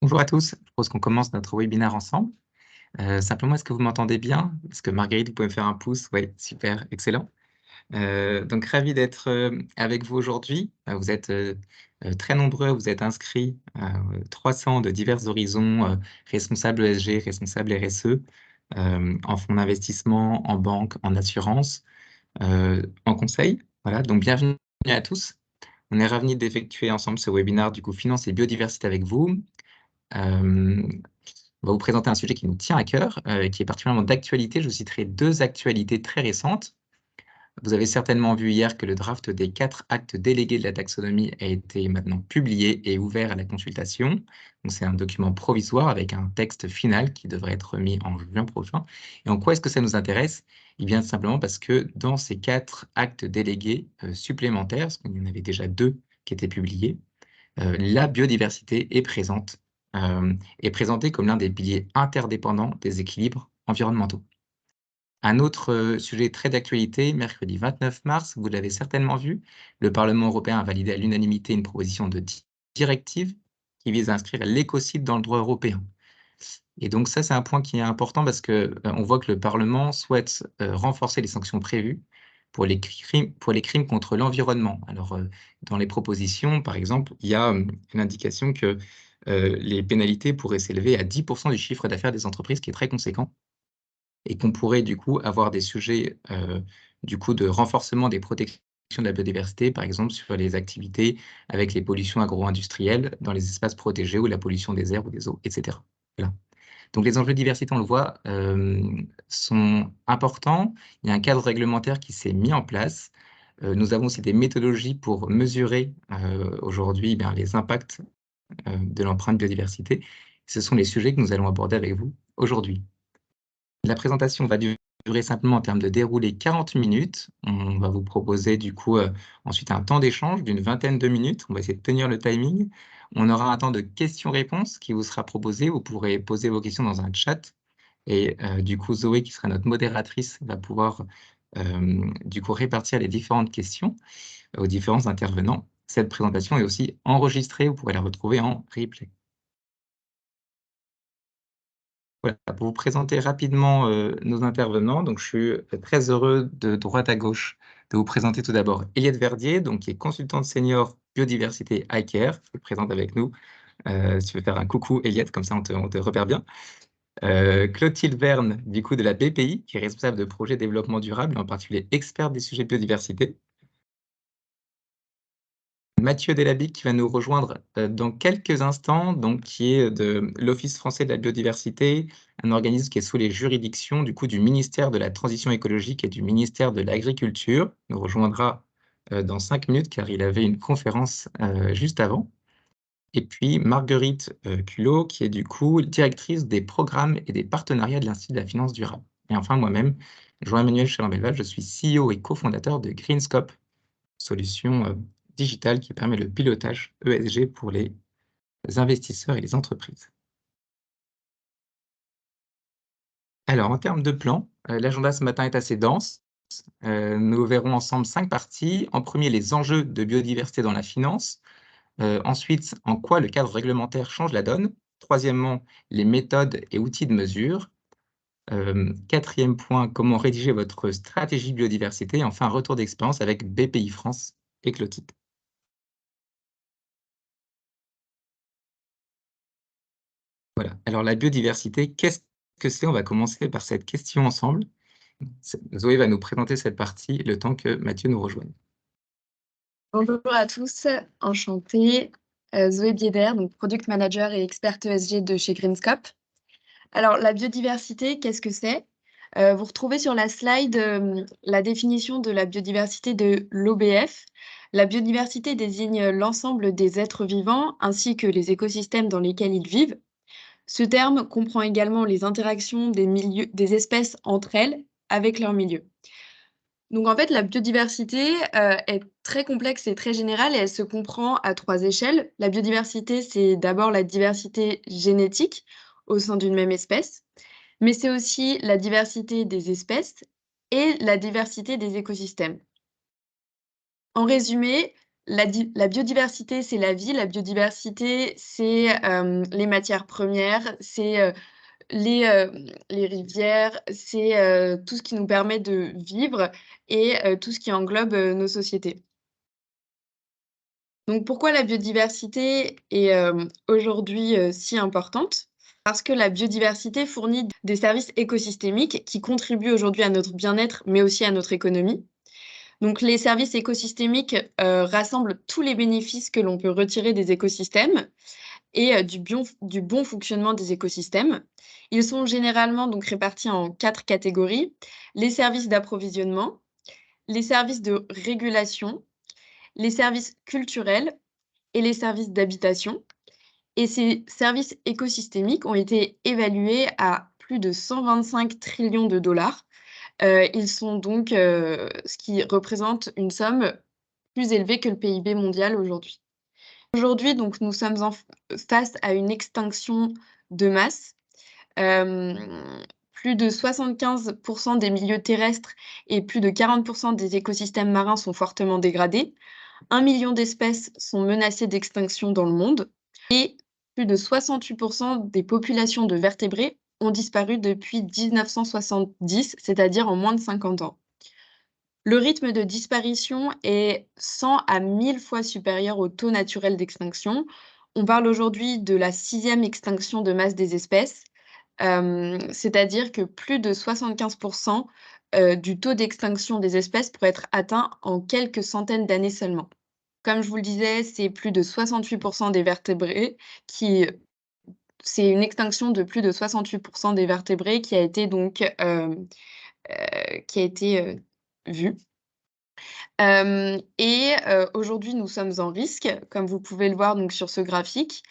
Bonjour à tous, je propose qu'on commence notre webinaire ensemble. Simplement, est-ce que vous m'entendez bien? Est-ce que Marguerite, vous pouvez me faire un pouce? Oui, super, excellent. Donc ravi d'être, avec vous aujourd'hui. Vous êtes, très nombreux, vous êtes inscrits, 300 de divers horizons, responsables ESG, responsables RSE, en fonds d'investissement, en banque, en assurance, en conseil. Voilà, donc bienvenue à tous. On est ravis d'effectuer ensemble ce webinaire, du coup, finance et biodiversité avec vous. On va vous présenter un sujet qui nous tient à cœur, qui est particulièrement d'actualité. Je citerai 2 actualités très récentes. Vous avez certainement vu hier que le draft des 4 actes délégués de la taxonomie a été maintenant publié et ouvert à la consultation. Donc c'est un document provisoire avec un texte final qui devrait être remis en juin prochain. Et en quoi est-ce que ça nous intéresse? Eh bien, simplement parce que dans ces 4 actes délégués, supplémentaires, parce qu'il y en avait déjà 2 qui étaient publiés, la biodiversité est présentée comme l'un des piliers interdépendants des équilibres environnementaux. Un autre, sujet très d'actualité, mercredi 29 mars, vous l'avez certainement vu, le Parlement européen a validé à l'unanimité une proposition de directive qui vise à inscrire l'écocide dans le droit européen. Et donc ça, c'est un point qui est important parce que, on voit que le Parlement souhaite, renforcer les sanctions prévues pour les crimes contre l'environnement. Alors, dans les propositions, par exemple, il y a, une indication que, les pénalités pourraient s'élever à 10 du chiffre d'affaires des entreprises, ce qui est très conséquent et qu'on pourrait du coup avoir des sujets, du coup de renforcement des protections de la biodiversité, par exemple sur les activités avec les pollutions agro-industrielles dans les espaces protégés ou la pollution des airs ou des eaux et cetera. Voilà. Donc les enjeux de diversité, on le voit, sont importants. Il y a un cadre réglementaire qui s'est mis en place. Nous avons aussi des méthodologies pour mesurer, aujourd'hui, les impacts, de l'empreinte biodiversité. Ce sont les sujets que nous allons aborder avec vous aujourd'hui. La présentation va durer simplement en termes de déroulé 40 minutes. On va vous proposer du coup, ensuite un temps d'échange d'une vingtaine de minutes. On va essayer de tenir le timing. On aura un temps de questions-réponses qui vous sera proposé. Vous pourrez poser vos questions dans un chat et du coup, Zoé, qui sera notre modératrice, va pouvoir, du coup répartir les différentes questions aux différents intervenants. Cette présentation est aussi enregistrée, vous pourrez la retrouver en replay. Voilà, pour vous présenter rapidement, nos intervenants, donc je suis très heureux de droite à gauche de vous présenter tout d'abord Eliette Verdier, donc qui est consultante senior biodiversité iCare, qui est présente avec nous. Si tu veux faire un coucou Eliette, comme ça on te repère bien. Clotilde Verne, du coup de la BPI, qui est responsable de projet développement durable, en particulier experte des sujets de biodiversité. Mathieu Delaby qui va nous rejoindre, dans quelques instants, donc qui est de l'Office français de la biodiversité, un organisme qui est sous les juridictions du coup du ministère de la Transition écologique et du ministère de l'Agriculture. Il nous rejoindra, dans 5 minutes car il avait une conférence, juste avant. Et puis Marguerite, Culot qui est du coup directrice des programmes et des partenariats de l'Institut de la finance durable. Et enfin moi-même, Jean-Emmanuel Chalambelval, je suis CEO et cofondateur de Greenscope, solution, digitale qui permet le pilotage ESG pour les investisseurs et les entreprises. Alors en termes de plan, l'agenda ce matin est assez dense. Nous verrons ensemble 5 parties. En premier, les enjeux de biodiversité dans la finance. Ensuite, en quoi le cadre réglementaire change la donne. Troisièmement, les méthodes et outils de mesure. 4e point, comment rédiger votre stratégie biodiversité. Enfin, retour d'expérience avec BPI France et Clotilde. Voilà. Alors la biodiversité, qu'est-ce que c'est? On va commencer par cette question ensemble. Zoé va nous présenter cette partie, le temps que Mathieu nous rejoigne. Bonjour à tous, enchantée. Zoé Bieder, donc Product Manager et experte ESG de chez Greenscope. Alors, la biodiversité, qu'est-ce que c'est? Vous retrouvez sur la slide la définition de la biodiversité de l'OBF. La biodiversité désigne l'ensemble des êtres vivants ainsi que les écosystèmes dans lesquels ils vivent. Ce terme comprend également les interactions des espèces entre elles avec leur milieu. Donc en fait, la biodiversité, est très complexe et très générale et elle se comprend à 3 échelles. La biodiversité, c'est d'abord la diversité génétique au sein d'une même espèce, mais c'est aussi la diversité des espèces et la diversité des écosystèmes. En résumé, la biodiversité, c'est la vie. La biodiversité, c'est les matières premières, c'est les rivières, c'est tout ce qui nous permet de vivre et tout ce qui englobe nos sociétés. Donc pourquoi la biodiversité est aujourd'hui si importante? Parce que la biodiversité fournit des services écosystémiques qui contribuent aujourd'hui à notre bien-être, mais aussi à notre économie. Donc les services écosystémiques rassemblent tous les bénéfices que l'on peut retirer des écosystèmes et du bon fonctionnement des écosystèmes. Ils sont généralement donc répartis en 4 catégories: les services d'approvisionnement, les services de régulation, les services culturels et les services d'habitation. Et ces services écosystémiques ont été évalués à plus de 125 trillions de dollars. Ils sont donc, ce qui représente une somme plus élevée que le PIB mondial aujourd'hui. Aujourd'hui, donc, nous sommes face à une extinction de masse. Hem, Plus de 75 des milieux terrestres et plus de 40 des écosystèmes marins sont fortement dégradés. 1 million d'espèces sont menacées d'extinction dans le monde et plus de 68 des populations de vertébrés ont disparu depuis 1970, c'est-à-dire en moins de 50 ans. Le rythme de disparition est 100 à 1000 fois supérieur au taux naturel d'extinction. On parle aujourd'hui de la 6e extinction de masse des espèces, c'est-à-dire que plus de 75 du taux d'extinction des espèces pourrait être atteint en quelques centaines d'années seulement. Comme je vous le disais, c'est plus de 68 des vertébrés qui c'est une extinction de plus de 68 des vertébrés qui a été donc, qui a été, vue. Aujourd'hui, nous sommes en risque, comme vous pouvez le voir donc sur ce graphique.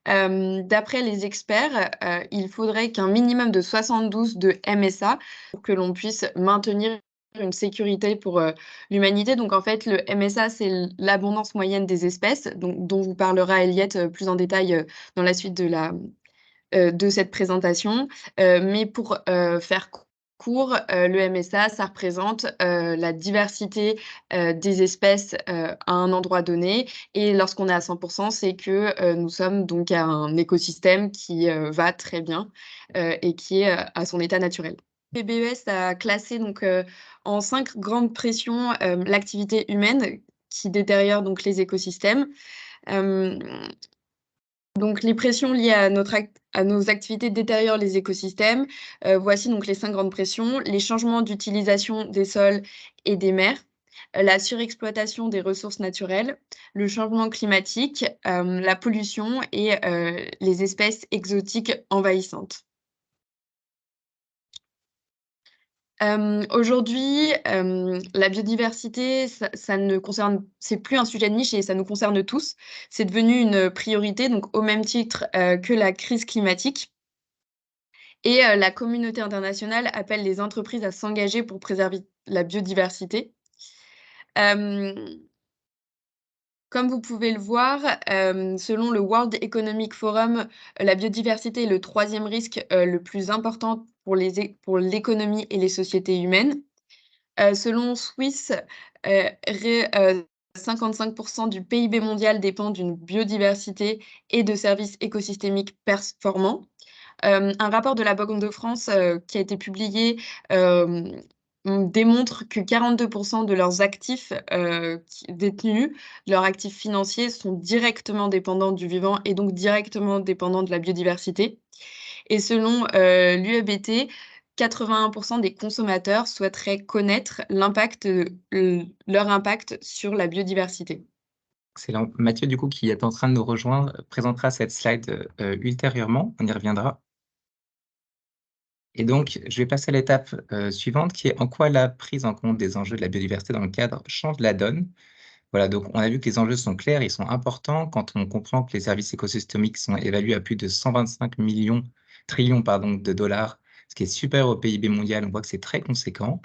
D'après les experts, il faudrait qu'un minimum de 72 de MSA pour que l'on puisse maintenir une sécurité pour, l'humanité. Donc en fait, le MSA, c'est l'abondance moyenne des espèces, donc dont vous parlera Eliette, plus en détail, dans la suite de cette présentation. Mais pour faire court, le MSA, ça représente la diversité des espèces à un endroit donné. Et lorsqu'on est à 100 c'est que nous sommes donc à un écosystème qui va très bien et qui est à son état naturel. PBES a classé donc en 5 grandes pressions l'activité humaine qui détériore donc les écosystèmes. Hem Donc les pressions liées à nos activités détériorent les écosystèmes. Voici donc les 5 grandes pressions: les changements d'utilisation des sols et des mers, la surexploitation des ressources naturelles, le changement climatique, la pollution et les espèces exotiques envahissantes. Aujourd'hui, la biodiversité, ça ne concerne c'est plus un sujet de niche et ça nous concerne tous. C'est devenu une priorité, donc au même titre, que la crise climatique et la communauté internationale appelle les entreprises à s'engager pour préserver la biodiversité. Hem Comme vous pouvez le voir, selon le World Economic Forum, la biodiversité est le 3e risque, le plus important pour l'économie et les sociétés humaines. Selon Swiss, ré 55 du PIB mondial dépend d'une biodiversité et de services écosystémiques performants. Un rapport de la Banque de France, qui a été publié, hem, démontre que 42 de leurs actifs, qui détenus, leurs actifs financiers sont directement dépendants du vivant et donc directement dépendants de la biodiversité. Et selon, l'UEBT, 81 des consommateurs souhaiteraient connaître leur impact sur la biodiversité. Excellent. Mathieu, du coup, qui est en train de nous rejoindre, présentera cette slide, ultérieurement. On y reviendra. Et donc, je vais passer à l'étape, suivante qui est: en quoi la prise en compte des enjeux de la biodiversité dans le cadre change la donne? Voilà, donc on a vu que les enjeux sont clairs, ils sont importants quand on comprend que les services écosystémiques sont évalués à plus de 125 trillions, pardon, de dollars, ce qui est supérieur au PIB mondial. On voit que c'est très conséquent.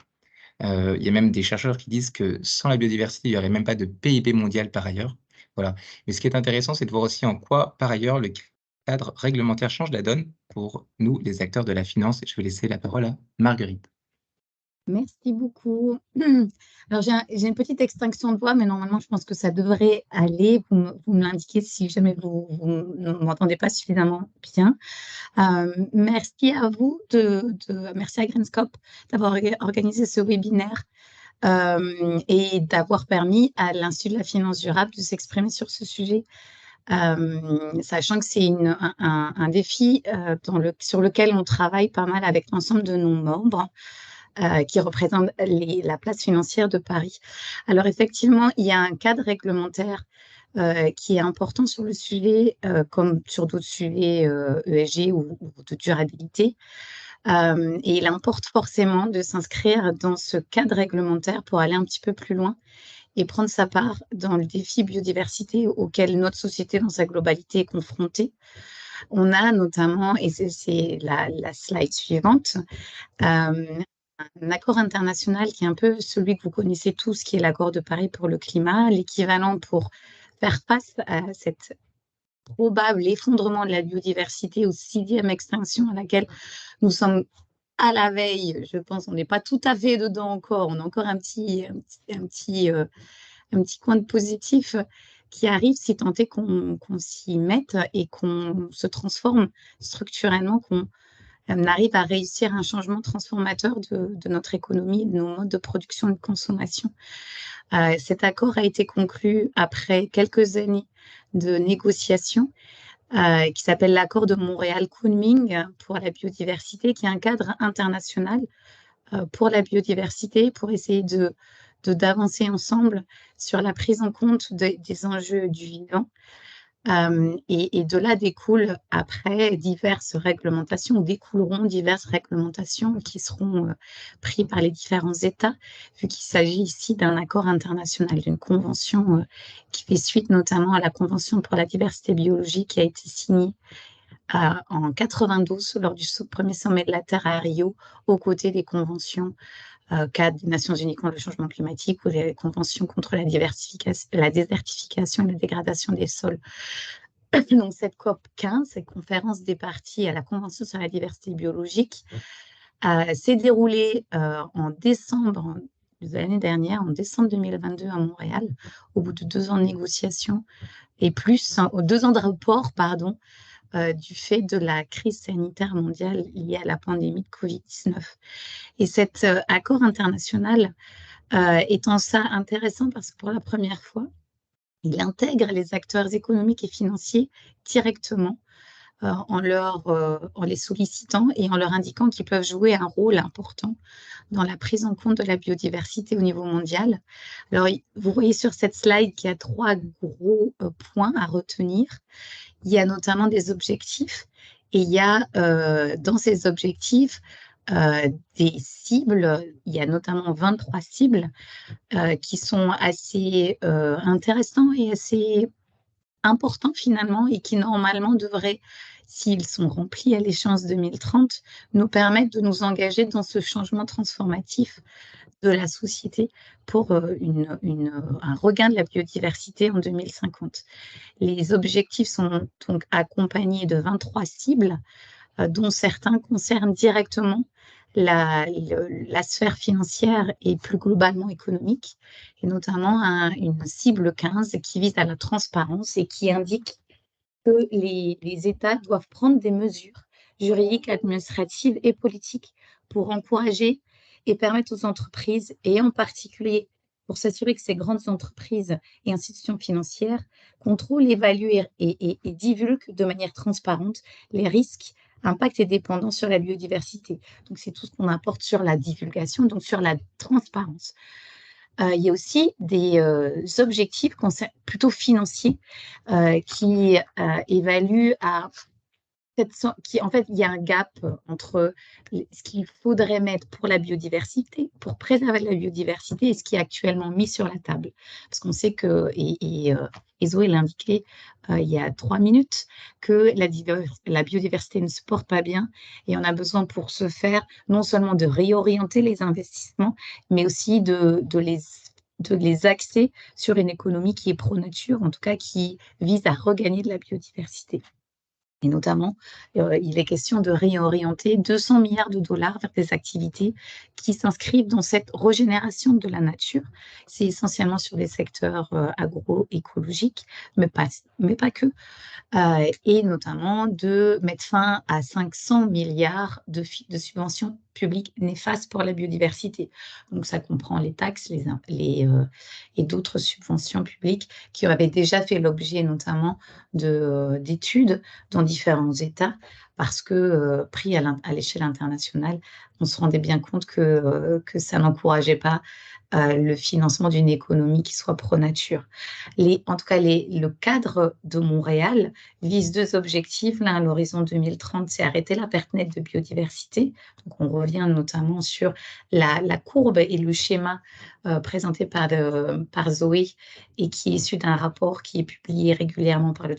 Il y a même des chercheurs qui disent que sans la biodiversité, il y aurait même pas de PIB mondial par ailleurs. Voilà. Mais ce qui est intéressant, c'est de voir aussi en quoi, par ailleurs, le cadre réglementaire change la donne pour nous, les acteurs de la finance. Je vais laisser la parole à Marguerite. Merci beaucoup. Alors, j'ai une petite extinction de voix, mais normalement, je pense que ça devrait aller. Vous me l'indiquez si jamais vous ne m'entendez pas suffisamment bien. Merci à vous, merci à Greenscope d'avoir organisé ce webinaire et d'avoir permis à l'Institut de la finance durable de s'exprimer sur ce sujet. Sachant que c'est un défi sur lequel on travaille pas mal avec l'ensemble de nos membres qui représentent la place financière de Paris. Alors effectivement, il y a un cadre réglementaire qui est important sur le sujet, comme sur d'autres sujets ESG ou de durabilité. Et il importe forcément de s'inscrire dans ce cadre réglementaire pour aller un petit peu plus loin et prendre sa part dans le défi biodiversité auquel notre société dans sa globalité est confrontée. On a notamment, et c'est la slide suivante, un accord international qui est un peu celui que vous connaissez tous, qui est l'accord de Paris pour le climat, l'équivalent pour faire face à cet probable effondrement de la biodiversité, aux 6e extinction à laquelle nous sommes à la veille. Je pense on n'est pas tout à fait dedans encore, on a encore un petit coin de positif qui arrive si tant est qu'on s'y mette et qu'on se transforme structurellement, qu'on arrive à réussir un changement transformateur de notre économie, de nos modes de production et de consommation. Cet accord a été conclu après quelques années de négociations qui s'appelle l'accord de Montréal-Kunming pour la biodiversité, qui est un cadre international pour la biodiversité, pour essayer d'avancer ensemble sur la prise en compte des enjeux du vivant. Et de là découlent après diverses réglementations, découleront diverses réglementations qui seront prises par les différents États, vu qu'il s'agit ici d'un accord international, d'une convention qui fait suite notamment à la Convention pour la diversité biologique qui a été signée en 92 lors du premier sommet de la Terre à Rio, aux côtés des conventions cadre des Nations Unies contre le changement climatique ou des conventions contre la désertification et la dégradation des sols. Donc, cette COP 15, cette conférence des parties à la Convention sur la diversité biologique, s'est déroulée en décembre de l'année dernière, en décembre 2022 à Montréal, au bout de 2 ans de négociations et plus, 2 ans de report, pardon, du fait de la crise sanitaire mondiale liée à la pandémie de Covid-19. Et cet accord international est en ça intéressant parce que pour la première fois, il intègre les acteurs économiques et financiers directement en les sollicitant et en leur indiquant qu'ils peuvent jouer un rôle important dans la prise en compte de la biodiversité au niveau mondial. Alors, vous voyez sur cette slide qu'il y a 3 gros points à retenir. Il y a notamment des objectifs et il y a dans ces objectifs des cibles. Il y a notamment 23 cibles qui sont assez intéressants et assez importants finalement et qui normalement devraient, s'ils sont remplis à l'échéance 2030, nous permettre de nous engager dans ce changement transformatif de la société pour un regain de la biodiversité en 2050. Les objectifs sont donc accompagnés de 23 cibles, dont certains concernent directement la sphère financière et plus globalement économique, et notamment une cible 15 qui vise à la transparence et qui indique que les États doivent prendre des mesures juridiques, administratives et politiques pour encourager et permettre aux entreprises, et en particulier pour s'assurer que ces grandes entreprises et institutions financières contrôlent, évaluent et divulguent de manière transparente les risques, impacts et dépendances sur la biodiversité. Donc, c'est tout ce qu'on apporte sur la divulgation, donc sur la transparence. Il y a aussi des objectifs plutôt financiers qui évaluent à... En fait, il y a un gap entre ce qu'il faudrait mettre pour la biodiversité, pour préserver la biodiversité, et ce qui est actuellement mis sur la table. Parce qu'on sait que, et Zoé l'a indiqué il y a 3 minutes, que la biodiversité ne se porte pas bien et on a besoin pour ce faire non seulement de réorienter les investissements, mais aussi de les axer sur une économie qui est pro-nature, en tout cas qui vise à regagner de la biodiversité. Et notamment, il est question de réorienter 200 milliards de dollars vers des activités qui s'inscrivent dans cette régénération de la nature. C'est essentiellement sur les secteurs agroécologiques, mais pas que. Et notamment de mettre fin à 500 milliards de subventions publiques néfastes pour la biodiversité. Donc, ça comprend les taxes et d'autres subventions publiques qui avaient déjà fait l'objet notamment d'études dans différents États, parce que pris à l'échelle internationale, on se rendait bien compte que ça n'encourageait pas le financement d'une économie qui soit pro-nature. En tout cas, le cadre de Montréal vise 2 objectifs. L'un, à l'horizon 2030, c'est arrêter la perte nette de biodiversité. Donc, on revient notamment sur la courbe et le schéma présenté par Zoé et qui est issu d'un rapport qui est publié régulièrement par le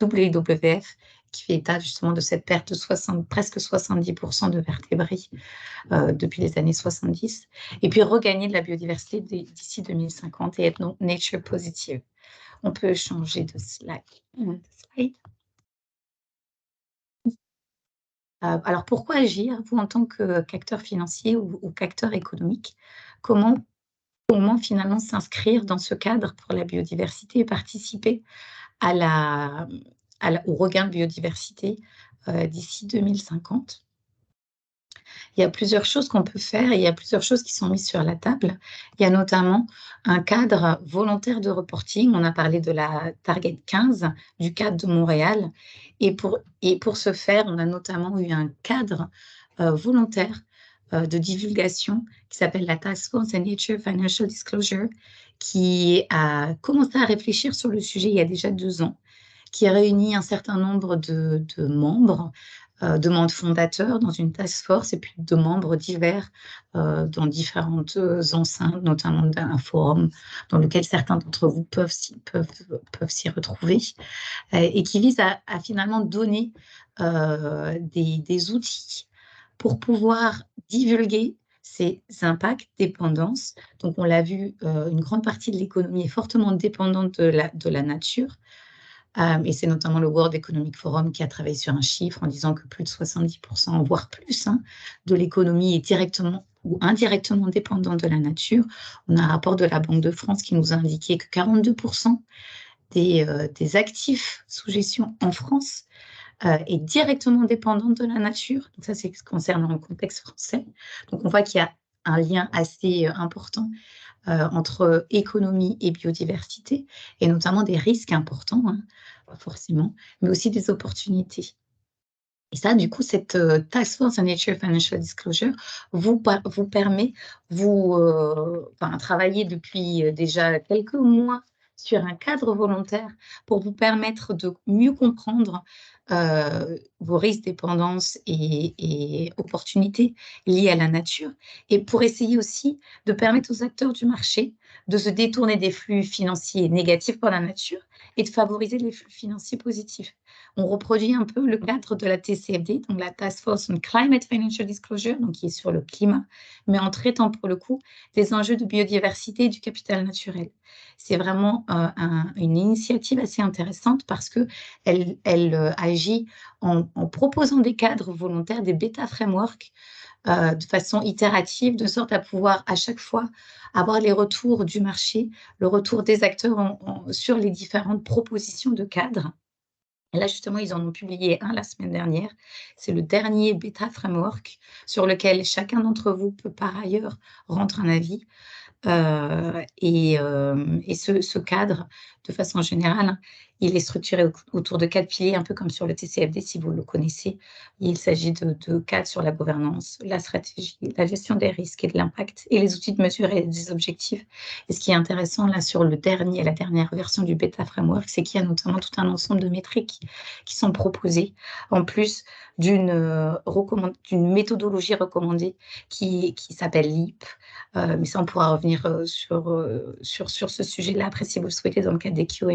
WWF, qui fait état justement de cette perte de presque 70% de vertébrés depuis les années 70, et puis regagner de la biodiversité d'ici 2050 et être donc nature positive. On peut changer de slide. Alors, pourquoi agir, vous, en tant qu'acteur financier ou qu'acteur économique? Comment finalement s'inscrire dans ce cadre pour la biodiversité et participer au regain de biodiversité d'ici 2050? Il y a plusieurs choses qu'on peut faire et il y a plusieurs choses qui sont mises sur la table. Il y a notamment un cadre volontaire de reporting. On a parlé de la Target 15, du cadre de Montréal. Et pour ce faire, on a notamment eu un cadre volontaire de divulgation qui s'appelle la Task Force on Nature Financial Disclosure, qui a commencé à réfléchir sur le sujet il y a déjà 2 ans, qui a réuni un certain nombre de membres, de membres fondateurs dans une task force et puis de membres divers dans différentes enceintes, notamment d'un forum dans lequel certains d'entre vous peuvent s'y retrouver, et qui vise à finalement donner des outils pour pouvoir divulguer ces impacts, dépendances. Donc, on l'a vu, une grande partie de l'économie est fortement dépendante de la nature. Et c'est notamment le World Economic Forum qui a travaillé sur un chiffre en disant que plus de 70%, voire plus, de l'économie est directement ou indirectement dépendante de la nature. On a un rapport de la Banque de France qui nous a indiqué que 42% des actifs sous gestion en France est directement dépendante de la nature. Donc ça, c'est concernant le contexte français. Donc on voit qu'il y a un lien assez important entre économie et biodiversité, et notamment des risques importants, pas forcément, mais aussi des opportunités. Et ça, du coup, cette Task Force on Nature Financial Disclosure vous permet, travailler depuis déjà quelques mois sur un cadre volontaire pour vous permettre de mieux comprendre vos risques, dépendances et opportunités liées à la nature, et pour essayer aussi de permettre aux acteurs du marché de se détourner des flux financiers négatifs pour la nature et de favoriser les flux financiers positifs. On reproduit un peu le cadre de la TCFD, donc la Task Force on Climate Financial Disclosure, donc qui est sur le climat, mais en traitant pour le coup des enjeux de biodiversité et du capital naturel. C'est vraiment une initiative assez intéressante parce qu'elle agit en proposant des cadres volontaires, des bêta frameworks, de façon itérative, de sorte à pouvoir à chaque fois avoir les retours du marché, le retour des acteurs sur les différentes propositions de cadres. Et là, justement, ils en ont publié un la semaine dernière. C'est le dernier bêta framework sur lequel chacun d'entre vous peut par ailleurs rendre un avis. Et ce cadre, de façon générale, il est structuré autour de 4 piliers, un peu comme sur le TCFD, si vous le connaissez. Il s'agit de 4 sur la gouvernance, la stratégie, la gestion des risques et de l'impact, et les outils de mesure et des objectifs. Et ce qui est intéressant là sur la dernière version du bêta framework, c'est qu'il y a notamment tout un ensemble de métriques qui sont proposées, en plus d'une méthodologie recommandée qui s'appelle LEAP. Mais ça, on pourra revenir sur ce sujet-là après, si vous le souhaitez, dans le cadre des Q&A,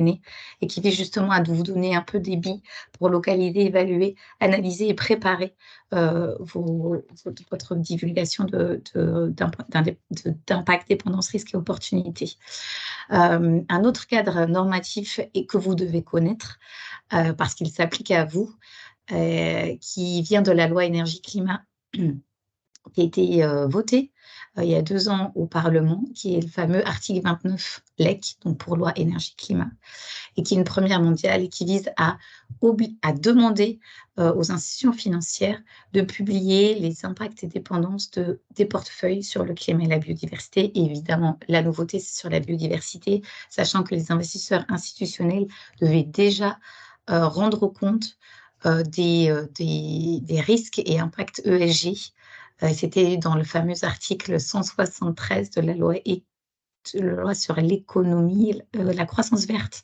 et qui vise justement à vous donner un peu des billes pour localiser, évaluer, analyser et préparer votre divulgation d'impact, dépendance, risque et opportunité. Un autre cadre normatif et que vous devez connaître, parce qu'il s'applique à vous, qui vient de la loi énergie-climat, qui a été voté il y a 2 ans au Parlement, qui est le fameux article 29 LEC, donc pour loi énergie-climat, et qui est une première mondiale et qui vise à demander aux institutions financières de publier les impacts et dépendances des portefeuilles sur le climat et la biodiversité. Et évidemment, la nouveauté, c'est sur la biodiversité, sachant que les investisseurs institutionnels devaient déjà rendre compte des risques et impacts ESG. C'était dans le fameux article 173 de la loi sur l'économie, la croissance verte,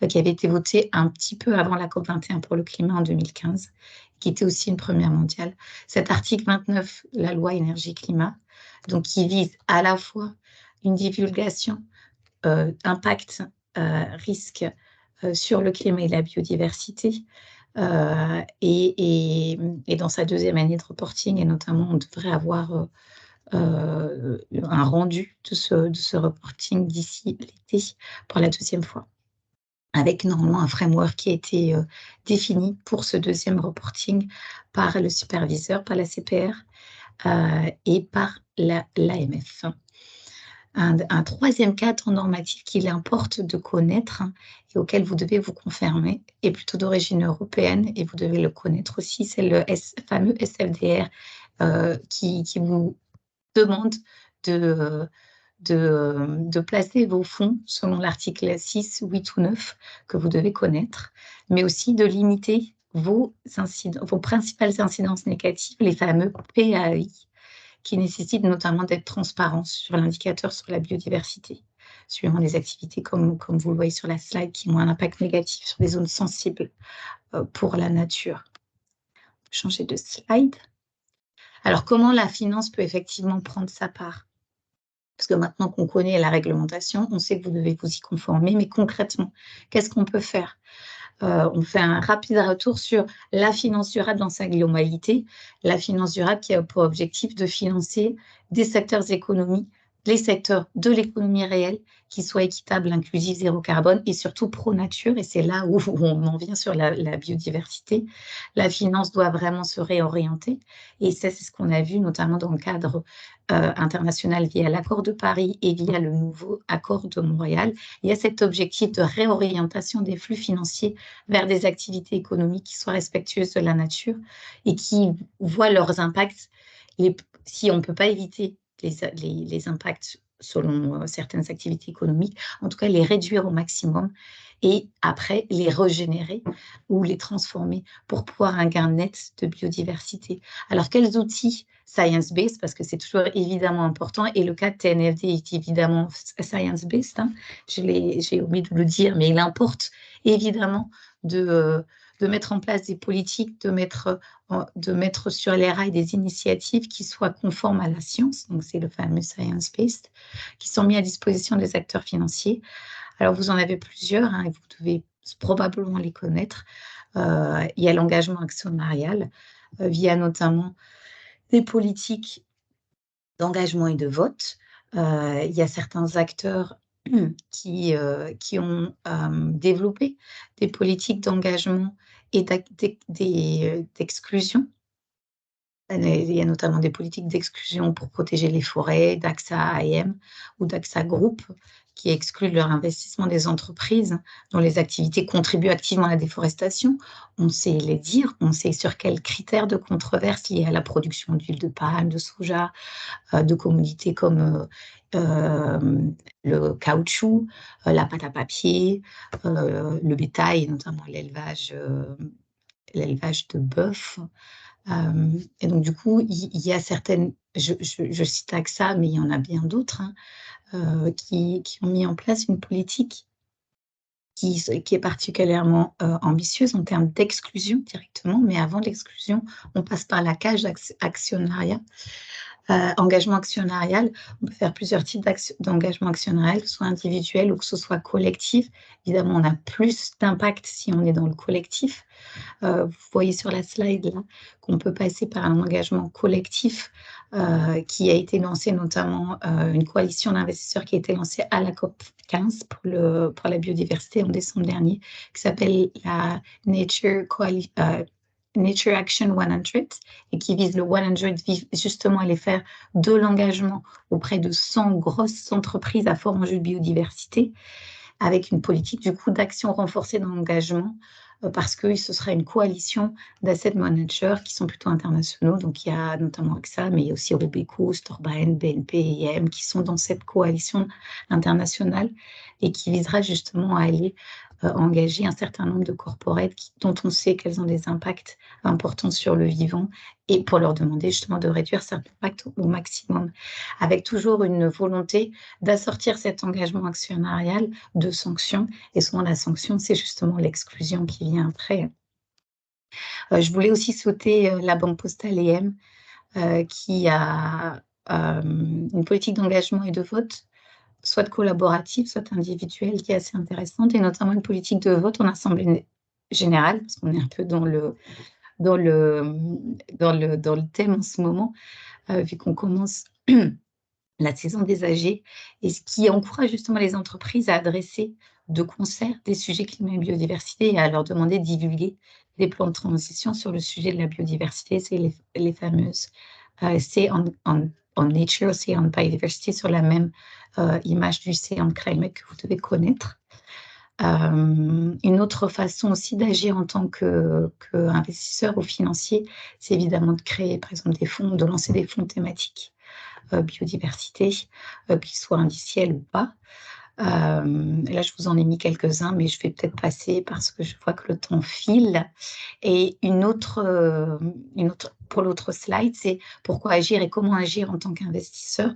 qui avait été votée un petit peu avant la COP21 pour le climat en 2015, qui était aussi une première mondiale. Cet article 29, la loi énergie-climat, donc qui vise à la fois une divulgation impact, risque sur le climat et la biodiversité, et dans sa deuxième année de reporting, et notamment, on devrait avoir un rendu de ce reporting d'ici l'été pour la deuxième fois, avec normalement un framework qui a été défini pour ce deuxième reporting par le superviseur, par la CPR et par l'AMF. Un troisième cadre normatif qu'il importe de connaître et auquel vous devez vous conformer est plutôt d'origine européenne, et vous devez le connaître aussi, c'est le fameux SFDR qui vous demande de placer vos fonds selon l'article 6, 8 ou 9 que vous devez connaître, mais aussi de limiter vos principales incidences négatives, les fameux PAI, qui nécessitent notamment d'être transparents sur l'indicateur sur la biodiversité, suivant les activités comme vous le voyez sur la slide, qui ont un impact négatif sur les zones sensibles pour la nature. Changer de slide. Alors, comment la finance peut effectivement prendre sa part? Parce que maintenant qu'on connaît la réglementation, on sait que vous devez vous y conformer, mais concrètement, qu'est-ce qu'on peut faire? On fait un rapide retour sur la finance durable dans sa globalité. La finance durable qui a pour objectif de financer des secteurs économiques, les secteurs de l'économie réelle, qui soient équitables, inclusifs, zéro carbone et surtout pro-nature. Et c'est là où on en vient sur la biodiversité. La finance doit vraiment se réorienter. Et ça, c'est ce qu'on a vu notamment dans le cadre international via l'accord de Paris et via le nouveau accord de Montréal. Il y a cet objectif de réorientation des flux financiers vers des activités économiques qui soient respectueuses de la nature et qui voient leurs impacts, si on ne peut pas éviter les impacts selon certaines activités économiques, en tout cas les réduire au maximum et après les régénérer ou les transformer pour pouvoir un gain net de biodiversité. Alors quels outils science-based, parce que c'est toujours évidemment important, et le cas de TNFD est évidemment science-based, hein. J'ai oublié de le dire, mais il importe évidemment de mettre en place des politiques, de mettre sur les rails des initiatives qui soient conformes à la science, donc c'est le fameux science-based, qui sont mis à disposition des acteurs financiers. Alors vous en avez plusieurs, hein, et vous devez probablement les connaître. Il y a l'engagement actionnarial, via notamment des politiques d'engagement et de vote. Il y a certains acteurs qui ont développé des politiques d'engagement et d'exclusion. Il y a notamment des politiques d'exclusion pour protéger les forêts, d'AXA AM ou d'AXA Group, qui excluent leur investissement des entreprises dont les activités contribuent activement à la déforestation. On sait les dire, on sait sur quels critères de controverse liés à la production d'huile de palme, de soja, de commodités comme le caoutchouc, la pâte à papier, le bétail, notamment l'élevage de bœuf. Et donc du coup, il y a certaines, je cite AXA, mais il y en a bien d'autres, hein, qui ont mis en place une politique qui est particulièrement ambitieuse en termes d'exclusion directement, mais avant l'exclusion, on passe par la cage actionnariat, Engagement actionnarial, on peut faire plusieurs types d'engagement actionnarial, que ce soit individuel ou que ce soit collectif. Évidemment, on a plus d'impact si on est dans le collectif. Vous voyez sur la slide là qu'on peut passer par un engagement collectif qui a été lancé notamment une coalition d'investisseurs qui a été lancée à la COP 15 pour la biodiversité en décembre dernier, qui s'appelle la Nature Action 100 et qui vise le 100 justement à aller faire de l'engagement auprès de 100 grosses entreprises à fort enjeu de biodiversité avec une politique du coup d'action renforcée dans l'engagement parce que ce sera une coalition d'asset managers qui sont plutôt internationaux. Donc il y a notamment AXA, mais il y a aussi Robeco, Storebrand, BNP, IM qui sont dans cette coalition internationale et qui visera justement à aller engager un certain nombre de corporates dont on sait qu'elles ont des impacts importants sur le vivant et pour leur demander justement de réduire cet impact au maximum, avec toujours une volonté d'assortir cet engagement actionnarial de sanctions. Et souvent, la sanction, c'est justement l'exclusion qui vient après. Je voulais aussi sauter la Banque Postale EM qui a une politique d'engagement et de vote soit collaborative, soit individuelle, qui est assez intéressante, et notamment une politique de vote en assemblée générale, parce qu'on est un peu dans le thème en ce moment, vu qu'on commence la saison des AG, et ce qui encourage justement les entreprises à adresser de concert des sujets climat et biodiversité et à leur demander de divulguer des plans de transition sur le sujet de la biodiversité. C'est les fameuses C on nature, C on biodiversity, sur la même image du C on climate que vous devez connaître. Une autre façon aussi d'agir en tant qu'investisseur ou financier, c'est évidemment de créer, par exemple, des fonds, de lancer des fonds thématiques biodiversité, qu'ils soient indiciels ou pas. Là, je vous en ai mis quelques-uns, mais je vais peut-être passer parce que je vois que le temps file. Et une autre, pour l'autre slide, c'est pourquoi agir et comment agir en tant qu'investisseur.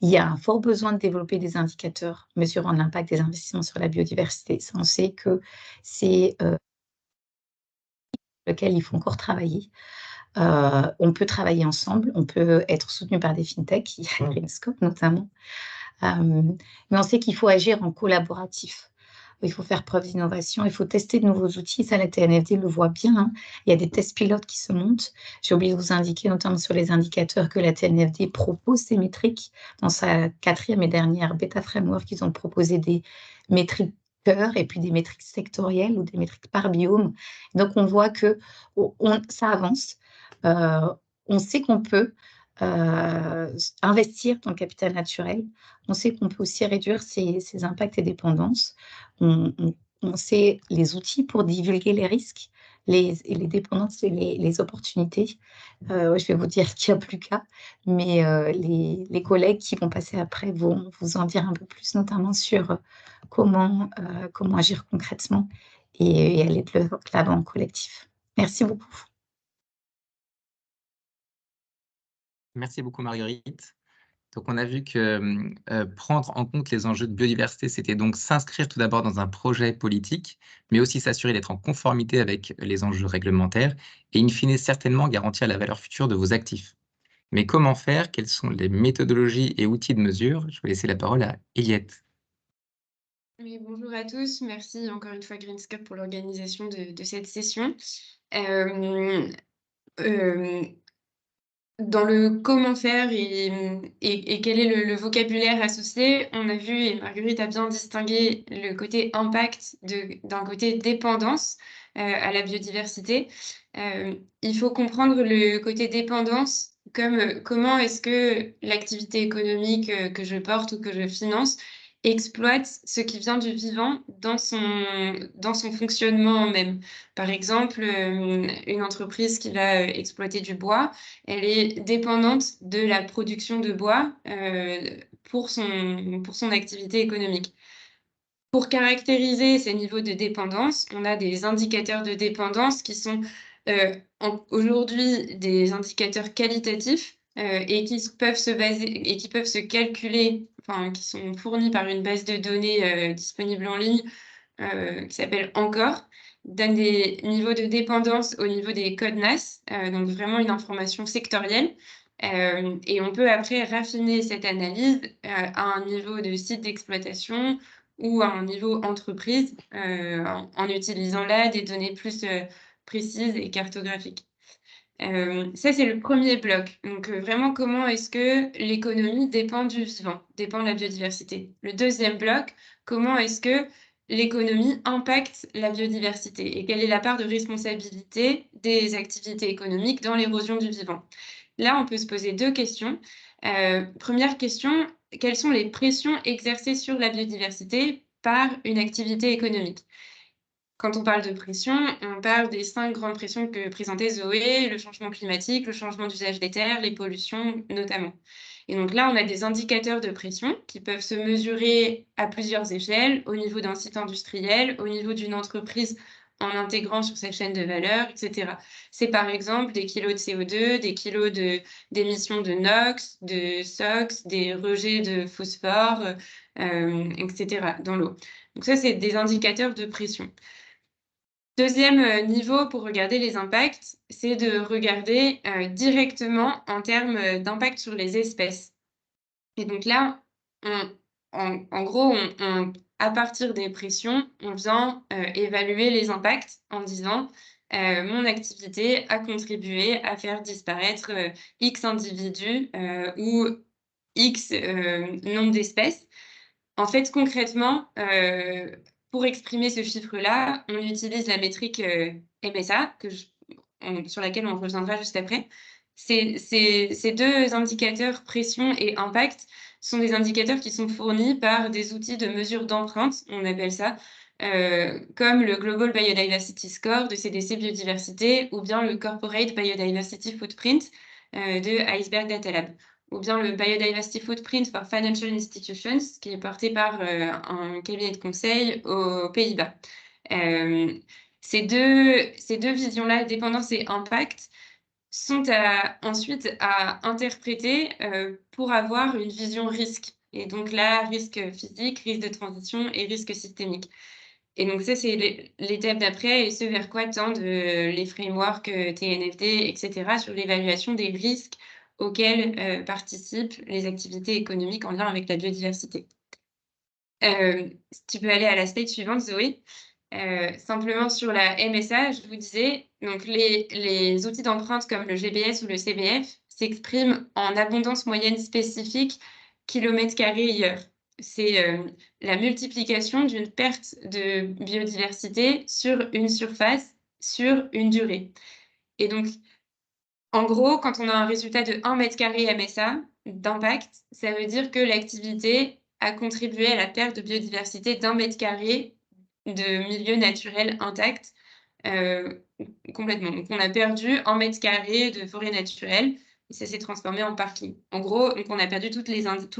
Il y a un fort besoin de développer des indicateurs mesurant l'impact des investissements sur la biodiversité. Ça, on sait que c'est lequel il faut encore travailler. On peut travailler ensemble, on peut être soutenu par des fintechs, il y a Greenscope notamment, mais on sait qu'il faut agir en collaboratif. Il faut faire preuve d'innovation, il faut tester de nouveaux outils. Ça, la TNFD le voit bien, hein. Il y a des tests pilotes qui se montent. J'ai oublié de vous indiquer, notamment sur les indicateurs, que la TNFD propose ces métriques. Dans sa 4e et dernière bêta framework, ils ont proposé des métriques cœur et puis des métriques sectorielles ou des métriques par biome. Donc, on voit que ça avance. On sait qu'on peut investir dans le capital naturel. On sait qu'on peut aussi réduire ses impacts et dépendances. On sait les outils pour divulguer les risques, les dépendances et les opportunités. Je vais vous dire qu'il n'y a plus qu'à, mais les collègues qui vont passer après vont vous en dire un peu plus, notamment sur comment agir concrètement et aller de l'avant en collectif. Merci beaucoup. Merci beaucoup, Marguerite. Donc, on a vu que prendre en compte les enjeux de biodiversité, c'était donc s'inscrire tout d'abord dans un projet politique, mais aussi s'assurer d'être en conformité avec les enjeux réglementaires et, in fine, certainement garantir la valeur future de vos actifs. Mais comment faire? Quelles sont les méthodologies et outils de mesure? Je vais laisser la parole à Eliette. Oui, bonjour à tous. Merci encore une fois Greenscope pour l'organisation de cette session. Dans le comment faire et quel est le vocabulaire associé, on a vu, et Marguerite a bien distingué le côté impact d'un côté dépendance à la biodiversité. Il faut comprendre le côté dépendance comme comment est-ce que l'activité économique que je porte ou que je finance exploite ce qui vient du vivant dans son fonctionnement même. Par exemple, une entreprise qui va exploiter du bois, elle est dépendante de la production de bois pour son activité économique. Pour caractériser ces niveaux de dépendance, on a des indicateurs de dépendance qui sont aujourd'hui des indicateurs qualitatifs et qui peuvent se baser et qui peuvent se calculer, enfin qui sont fournis par une base de données disponible en ligne qui s'appelle Encore, donne des niveaux de dépendance au niveau des codes NAS, donc vraiment une information sectorielle, Et on peut après raffiner cette analyse à un niveau de site d'exploitation ou à un niveau entreprise en utilisant là des données plus précises et cartographiques. Ça, c'est le premier bloc. Donc, vraiment, comment est-ce que l'économie dépend du vivant, dépend de la biodiversité. Le deuxième bloc, comment est-ce que l'économie impacte la biodiversité et quelle est la part de responsabilité des activités économiques dans l'érosion du vivant. Là, on peut se poser deux questions. Première question, quelles sont les pressions exercées sur la biodiversité par une activité économique? Quand on parle de pression, on parle des 5 grandes pressions que présentait Zoé, le changement climatique, le changement d'usage des terres, les pollutions notamment. Et donc là, on a des indicateurs de pression qui peuvent se mesurer à plusieurs échelles, au niveau d'un site industriel, au niveau d'une entreprise en intégrant sur sa chaîne de valeur, etc. C'est par exemple des kilos de CO2, des kilos d'émissions de NOx, de SOx, des rejets de phosphore, etc. dans l'eau. Donc ça, c'est des indicateurs de pression. Deuxième niveau pour regarder les impacts, c'est de regarder directement en termes d'impact sur les espèces. Et donc là, en gros, à partir des pressions, on vient évaluer les impacts en disant mon activité a contribué à faire disparaître X individus ou X nombre d'espèces. En fait, concrètement, pour exprimer ce chiffre-là, on utilise la métrique MSA sur laquelle on reviendra juste après. Ces 2 indicateurs, pression et impact, sont des indicateurs qui sont fournis par des outils de mesure d'empreinte, on appelle ça, comme le Global Biodiversity Score de CDC Biodiversité ou bien le Corporate Biodiversity Footprint de Iceberg Data Lab, ou bien le Biodiversity Footprint for Financial Institutions, qui est porté par un cabinet de conseil aux Pays-Bas. Ces deux visions-là, dépendance et impact, sont ensuite à interpréter pour avoir une vision risque. Et donc là, risque physique, risque de transition et risque systémique. Et donc ça, c'est l'étape d'après et ce vers quoi tendent les frameworks TNFD, etc., sur l'évaluation des risques auxquels participent les activités économiques en lien avec la biodiversité. Si tu peux aller à la slide suivante, Zoé. Simplement sur la MSA, je vous disais, donc les outils d'empreinte comme le GBS ou le CBF s'expriment en abondance moyenne spécifique kilomètre carré heure. C'est la multiplication d'une perte de biodiversité sur une surface, sur une durée. Et donc, en gros, quand on a un résultat de 1 mètre carré MSA d'impact, ça veut dire que l'activité a contribué à la perte de biodiversité d'1 mètre carré de milieu naturel intact, complètement. Donc on a perdu 1 mètre carré de forêt naturelle et ça s'est transformé en parking. En gros, donc on a perdu tous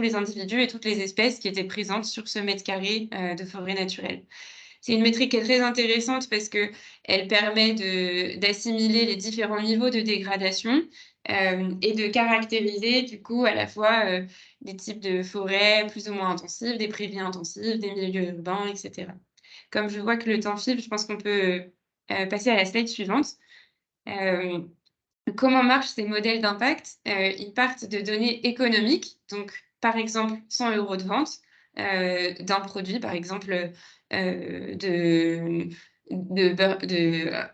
les individus et toutes les espèces qui étaient présentes sur ce mètre carré de forêt naturelle. C'est une métrique qui est très intéressante parce qu'elle permet d'assimiler les différents niveaux de dégradation et de caractériser du coup à la fois des types de forêts plus ou moins intensives, des prairies intensives, des milieux urbains, etc. Comme je vois que le temps file, je pense qu'on peut passer à la slide suivante. Comment marchent ces modèles d'impact? Ils partent de données économiques, donc par exemple 100 € de vente d'un produit, par exemple de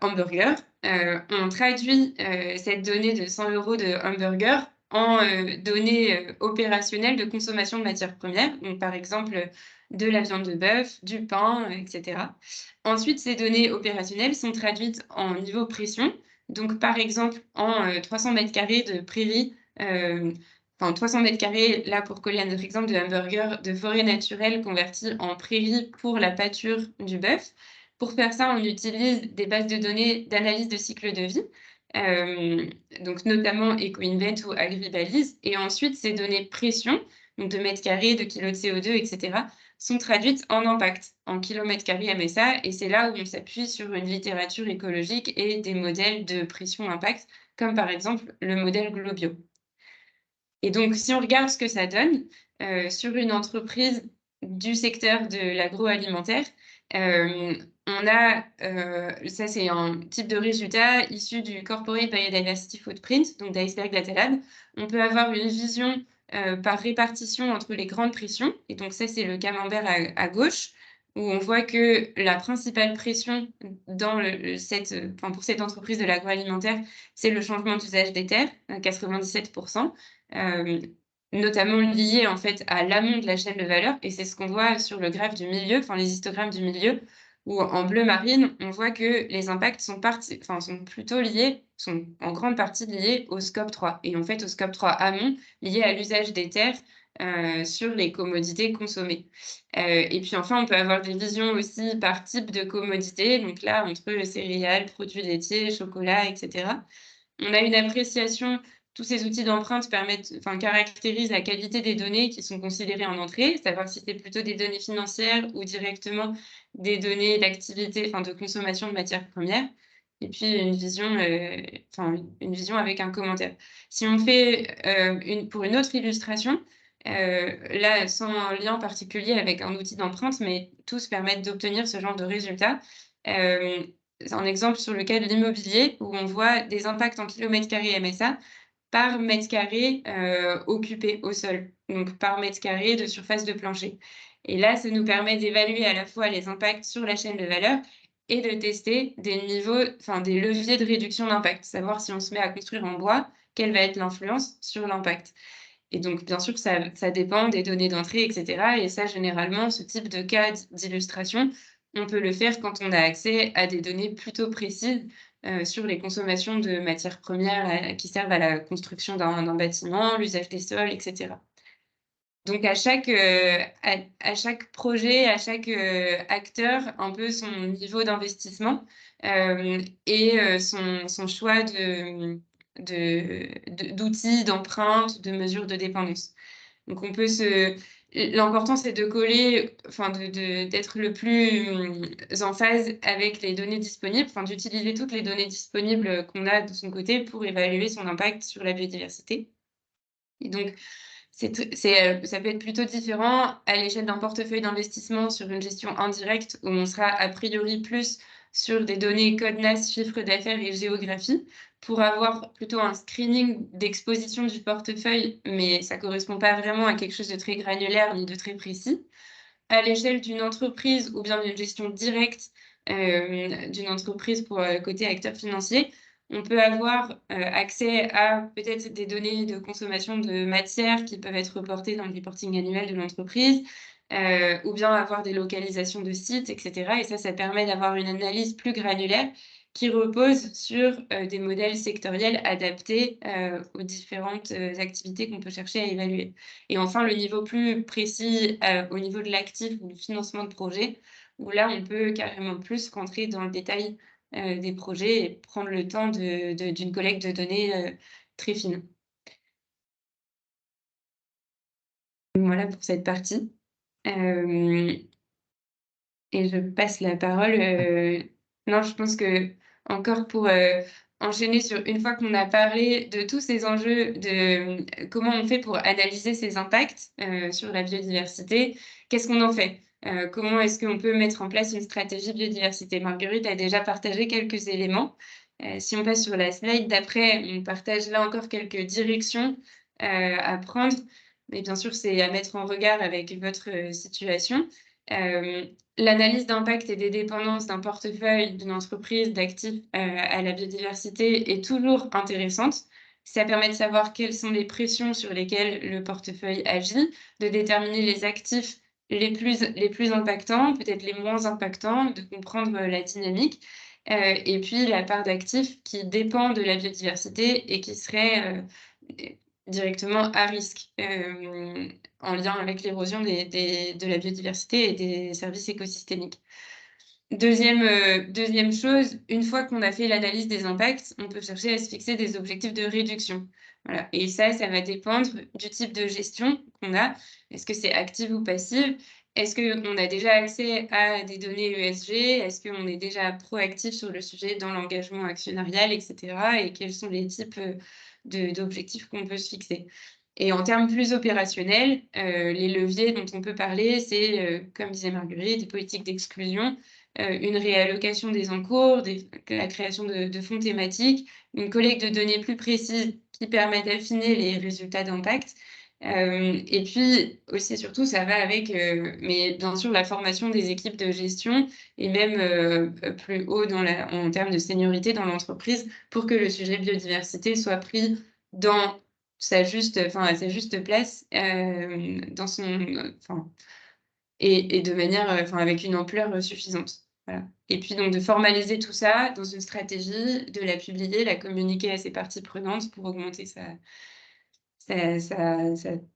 hamburger. On traduit cette donnée de 100 € de hamburger en données opérationnelles de consommation de matières premières, donc par exemple de la viande de bœuf, du pain, etc. Ensuite, ces données opérationnelles sont traduites en niveau pression. Donc, par exemple, en 300 mètres carrés de prairie, enfin 300 mètres carrés, là pour coller à notre exemple de hamburger, de forêt naturelle convertie en prairie pour la pâture du bœuf. Pour faire ça, on utilise des bases de données d'analyse de cycle de vie, donc notamment EcoInvent ou AgriBalise. Et ensuite, ces données pression, donc de mètres carrés, de kilos de CO2, etc., sont traduites en impact, en kilomètres carrés MSA, et c'est là où on s'appuie sur une littérature écologique et des modèles de pression-impact, comme par exemple le modèle Globio. Et donc, si on regarde ce que ça donne sur une entreprise du secteur de l'agroalimentaire, on a, ça c'est un type de résultat issu du Corporate Biodiversity Footprint, donc d'Iceberg Data Lab. On peut avoir une vision par répartition entre les grandes pressions, et donc ça c'est le camembert à gauche, où on voit que la principale pression dans pour cette entreprise de l'agroalimentaire, c'est le changement d'usage des terres, 97%, notamment lié en fait à l'amont de la chaîne de valeur, et c'est ce qu'on voit sur le graphe du milieu, enfin les histogrammes du milieu, où en bleu marine, on voit que les impacts sont plutôt liés, sont en grande partie liés au scope 3, et en fait au scope 3 amont, lié à l'usage des terres sur les commodités consommées. Et puis enfin, on peut avoir des visions aussi par type de commodité, donc là, entre céréales, produits laitiers, chocolat, etc. On a une appréciation, tous ces outils d'empreinte caractérisent la qualité des données qui sont considérées en entrée, savoir si c'est plutôt des données financières ou directement des données d'activité, de consommation de matières premières. Et puis une vision avec un commentaire. Si on fait pour une autre illustration, là, sans lien particulier avec un outil d'empreinte, mais tous permettent d'obtenir ce genre de résultats. C'est un exemple sur lequel l'immobilier, où on voit des impacts en kilomètres carrés MSA par mètre carré occupé au sol, donc par mètre carré de surface de plancher. Et là, ça nous permet d'évaluer à la fois les impacts sur la chaîne de valeur et de tester des leviers de réduction d'impact, savoir si on se met à construire en bois, quelle va être l'influence sur l'impact. Et donc, bien sûr, ça dépend des données d'entrée, etc. Et ça, généralement, ce type de cas d'illustration, on peut le faire quand on a accès à des données plutôt précises sur les consommations de matières premières qui servent à la construction d'un bâtiment, l'usage des sols, etc. Donc, à chaque projet, à chaque acteur, un peu son niveau d'investissement et son choix d'outils, d'empreintes, de mesures de dépendance. Donc l'important, c'est de coller, d'être le plus en phase avec les données disponibles, d'utiliser toutes les données disponibles qu'on a de son côté pour évaluer son impact sur la biodiversité. Et donc, ça peut être plutôt différent à l'échelle d'un portefeuille d'investissement sur une gestion indirecte, où on sera a priori plus sur des données code NAS, chiffre d'affaires et géographie, pour avoir plutôt un screening d'exposition du portefeuille, mais ça ne correspond pas vraiment à quelque chose de très granulaire ni de très précis. À l'échelle d'une entreprise ou bien d'une gestion directe d'une entreprise pour côté acteur financier, on peut avoir accès à peut-être des données de consommation de matière qui peuvent être reportées dans le reporting annuel de l'entreprise, ou bien avoir des localisations de sites, etc. Et ça permet d'avoir une analyse plus granulaire qui repose sur des modèles sectoriels adaptés aux différentes activités qu'on peut chercher à évaluer. Et enfin, le niveau plus précis au niveau de l'actif ou du financement de projet, où là, on peut carrément plus rentrer dans le détail des projets et prendre le temps d'une collecte de données très fine. Voilà pour cette partie. Et je passe la parole. Non, je pense que encore pour enchaîner sur une fois qu'on a parlé de tous ces enjeux, de comment on fait pour analyser ces impacts sur la biodiversité, qu'est-ce qu'on en fait? Comment est-ce qu'on peut mettre en place une stratégie biodiversité? Marguerite a déjà partagé quelques éléments. Si on passe sur la slide d'après, on partage là encore quelques directions à prendre. Mais bien sûr, c'est à mettre en regard avec votre situation. L'analyse d'impact et des dépendances d'un portefeuille, d'une entreprise, d'actifs à la biodiversité est toujours intéressante. Ça permet de savoir quelles sont les pressions sur lesquelles le portefeuille agit, de déterminer les actifs les plus impactants, peut-être les moins impactants, de comprendre la dynamique, et puis la part d'actifs qui dépend de la biodiversité et qui serait directement à risque en lien avec l'érosion de la biodiversité et des services écosystémiques. Deuxième chose, une fois qu'on a fait l'analyse des impacts, on peut chercher à se fixer des objectifs de réduction. Voilà. Et ça va dépendre du type de gestion qu'on a. Est-ce que c'est active ou passive? Est-ce qu'on a déjà accès à des données ESG? Est-ce qu'on est déjà proactif sur le sujet dans l'engagement actionnarial, etc. Et quels sont les types d'objectifs qu'on peut se fixer? Et en termes plus opérationnels, les leviers dont on peut parler, c'est, comme disait Marguerite, des politiques d'exclusion, une réallocation des encours, la création de fonds thématiques, une collecte de données plus précises qui permettent d'affiner les résultats d'impact. Et puis aussi, surtout, ça va avec, mais bien sûr, la formation des équipes de gestion et même plus haut en termes de seniorité dans l'entreprise pour que le sujet biodiversité soit pris dans à sa juste place, dans son, et de manière, avec une ampleur, suffisante. Voilà. Et puis donc de formaliser tout ça dans une stratégie, de la publier, la communiquer à ses parties prenantes pour augmenter sa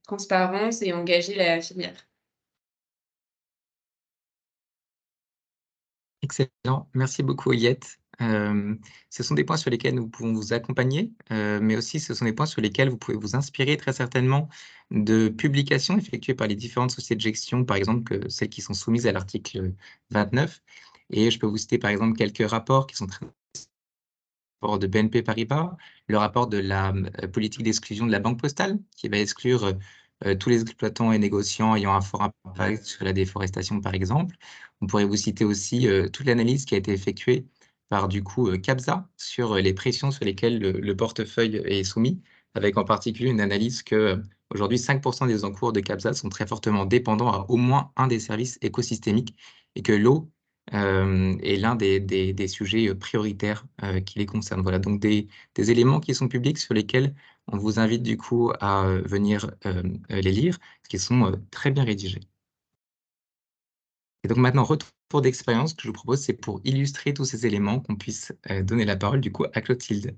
transparence et engager la filière. Excellent. Merci beaucoup, Oyette. Ce sont des points sur lesquels nous pouvons vous accompagner, mais aussi ce sont des points sur lesquels vous pouvez vous inspirer très certainement de publications effectuées par les différentes sociétés de gestion, par exemple, que celles qui sont soumises à l'article 29. Et je peux vous citer, par exemple, quelques rapports qui sont très rapport de BNP Paribas, le rapport de la politique d'exclusion de la Banque postale, qui va exclure tous les exploitants et négociants ayant un fort impact sur la déforestation, par exemple. On pourrait vous citer aussi toute l'analyse qui a été effectuée par du coup CAPSA sur les pressions sur lesquelles le portefeuille est soumis, avec en particulier une analyse que aujourd'hui 5% des encours de CAPSA sont très fortement dépendants à au moins un des services écosystémiques et que l'eau est l'un des sujets prioritaires qui les concernent. Voilà, donc des éléments qui sont publics sur lesquels on vous invite du coup à venir les lire, qui sont très bien rédigés. Et donc maintenant, retour d'expérience, ce que je vous propose, c'est pour illustrer tous ces éléments qu'on puisse donner la parole du coup à Clotilde.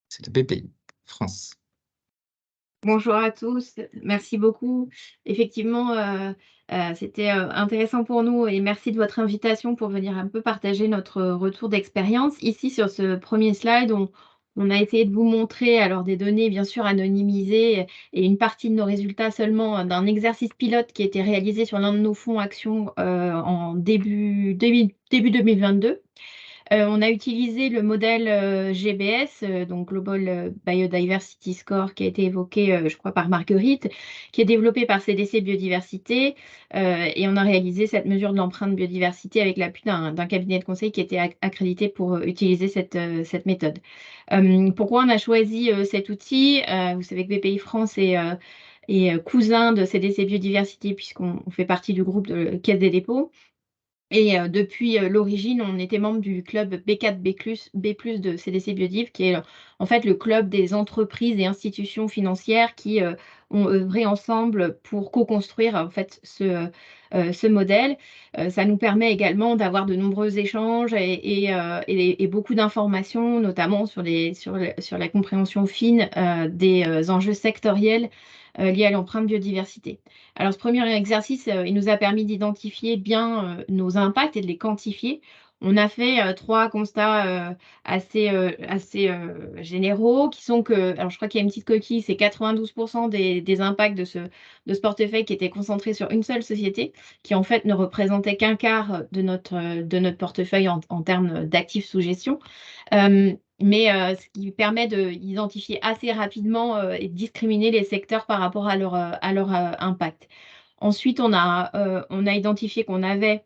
C'est de BPI France. Bonjour à tous, merci beaucoup. Effectivement, c'était intéressant pour nous et merci de votre invitation pour venir un peu partager notre retour d'expérience. Ici, sur ce premier slide, on a essayé de vous montrer alors des données bien sûr anonymisées et une partie de nos résultats seulement d'un exercice pilote qui a été réalisé sur l'un de nos fonds actions en début 2022. On a utilisé le modèle GBS, donc Global Biodiversity Score, qui a été évoqué, je crois, par Marguerite, qui est développé par CDC Biodiversité. Et on a réalisé cette mesure de l'empreinte biodiversité avec l'appui d'un cabinet de conseil qui était accrédité pour utiliser cette méthode. Pourquoi on a choisi cet outil? Vous savez que BPI France est cousin de CDC Biodiversité puisqu'on fait partie du groupe de Caisse des dépôts. Et depuis l'origine, on était membre du club B4 B+ de CDC Biodiv, qui est en fait le club des entreprises et institutions financières qui ont œuvré ensemble pour co-construire en fait ce modèle. Ça nous permet également d'avoir de nombreux échanges et beaucoup d'informations, notamment sur la compréhension fine des enjeux sectoriels liés à l'empreinte biodiversité. Alors, ce premier exercice, il nous a permis d'identifier bien nos impacts et de les quantifier. On a fait 3 constats assez généraux qui sont que, alors je crois qu'il y a une petite coquille, c'est 92% des impacts de ce portefeuille qui était concentré sur une seule société, qui en fait ne représentait qu'un quart de notre portefeuille en termes d'actifs sous gestion. Ce qui permet d'identifier assez rapidement et de discriminer les secteurs par rapport à leur impact. Ensuite, on a identifié qu'on avait,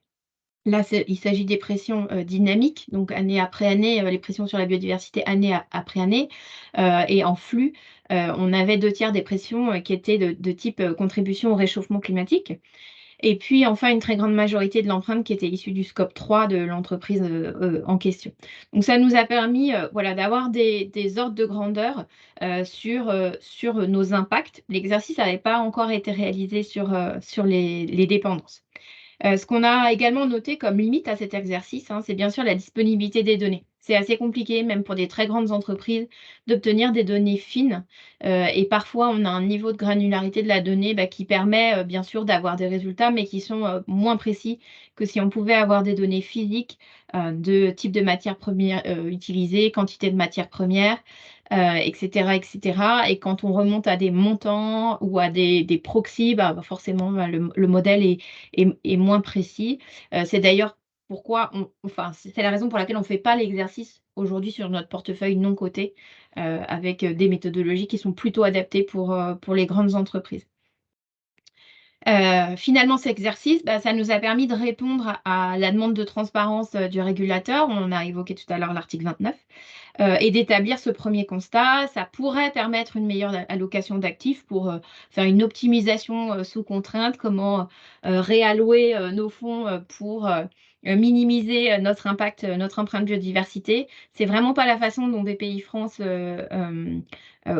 là, il s'agit des pressions dynamiques, donc année après année, les pressions sur la biodiversité année après année, et en flux, on avait 2/3 des pressions qui étaient de type contribution au réchauffement climatique. Et puis enfin, une très grande majorité de l'empreinte qui était issue du scope 3 de l'entreprise en question. Donc ça nous a permis voilà, d'avoir des ordres de grandeur sur nos impacts. L'exercice n'avait pas encore été réalisé sur les dépendances. Ce qu'on a également noté comme limite à cet exercice, c'est bien sûr la disponibilité des données. C'est assez compliqué, même pour des très grandes entreprises, d'obtenir des données fines. Et parfois, on a un niveau de granularité de la donnée qui permet bien sûr d'avoir des résultats, mais qui sont moins précis que si on pouvait avoir des données physiques de type de matières premières utilisées, quantité de matières premières, etc., etc. Et quand on remonte à des montants ou à des proxys, forcément, le modèle est moins précis. C'est d'ailleurs pourquoi c'est la raison pour laquelle on ne fait pas l'exercice aujourd'hui sur notre portefeuille non coté, avec des méthodologies qui sont plutôt adaptées pour les grandes entreprises. Finalement, cet exercice, ça nous a permis de répondre à la demande de transparence du régulateur. On a évoqué tout à l'heure l'article 29. Et d'établir ce premier constat. Ça pourrait permettre une meilleure allocation d'actifs pour faire une optimisation sous contrainte, comment réallouer nos fonds pour minimiser notre impact, notre empreinte biodiversité. C'est vraiment pas la façon dont BPI-France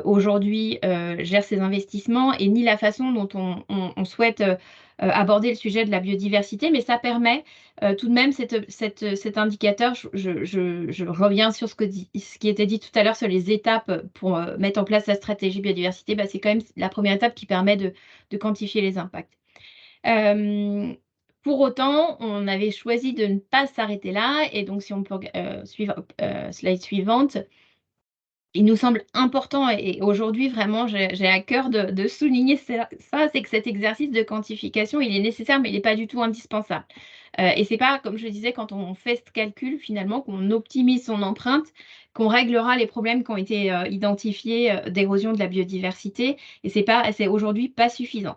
aujourd'hui gère ses investissements et ni la façon dont on souhaite aborder le sujet de la biodiversité, mais ça permet tout de même cet indicateur. Je reviens sur ce qui était dit tout à l'heure sur les étapes pour mettre en place la stratégie biodiversité. C'est quand même la première étape qui permet de quantifier les impacts. Pour autant, on avait choisi de ne pas s'arrêter là. Et donc, si on peut suivre slide suivante, il nous semble important, et aujourd'hui, vraiment, j'ai à cœur de souligner ça, c'est que cet exercice de quantification, il est nécessaire, mais il n'est pas du tout indispensable. Et ce n'est pas, comme je disais, quand on fait ce calcul, finalement, qu'on optimise son empreinte, qu'on réglera les problèmes qui ont été identifiés d'érosion de la biodiversité. Et c'est aujourd'hui pas suffisant.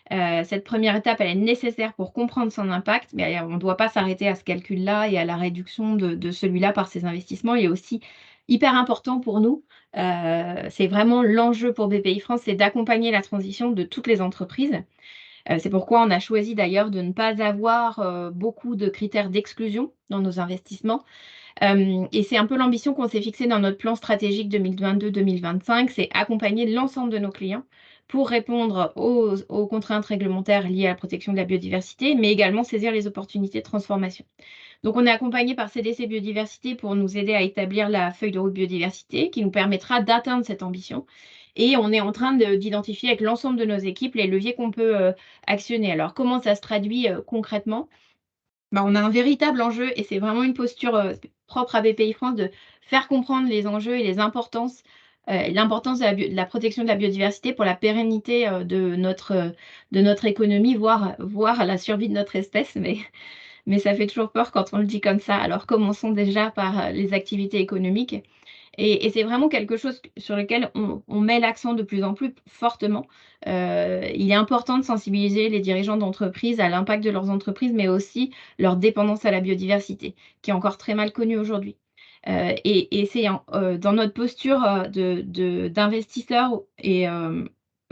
Cette première étape, elle est nécessaire pour comprendre son impact, mais on ne doit pas s'arrêter à ce calcul-là et à la réduction de celui-là par ces investissements. Il est aussi hyper important pour nous. C'est vraiment l'enjeu pour BPI-France, c'est d'accompagner la transition de toutes les entreprises. C'est pourquoi on a choisi d'ailleurs de ne pas avoir beaucoup de critères d'exclusion dans nos investissements. Et c'est un peu l'ambition qu'on s'est fixée dans notre plan stratégique 2022-2025, c'est accompagner l'ensemble de nos clients pour répondre aux contraintes réglementaires liées à la protection de la biodiversité, mais également saisir les opportunités de transformation. Donc, on est accompagné par CDC Biodiversité pour nous aider à établir la feuille de route biodiversité qui nous permettra d'atteindre cette ambition. Et on est en train d'identifier avec l'ensemble de nos équipes les leviers qu'on peut actionner. Alors, comment ça se traduit concrètement ? On a un véritable enjeu et c'est vraiment une posture propre à BPI-France de faire comprendre les enjeux et les l'importance de la protection de la biodiversité pour la pérennité de notre économie, voire la survie de notre espèce. Mais ça fait toujours peur quand on le dit comme ça. Alors commençons déjà par les activités économiques. Et c'est vraiment quelque chose sur lequel on met l'accent de plus en plus fortement. Il est important de sensibiliser les dirigeants d'entreprises à l'impact de leurs entreprises, mais aussi leur dépendance à la biodiversité, qui est encore très mal connue aujourd'hui. Et c'est dans notre posture d'investisseurs et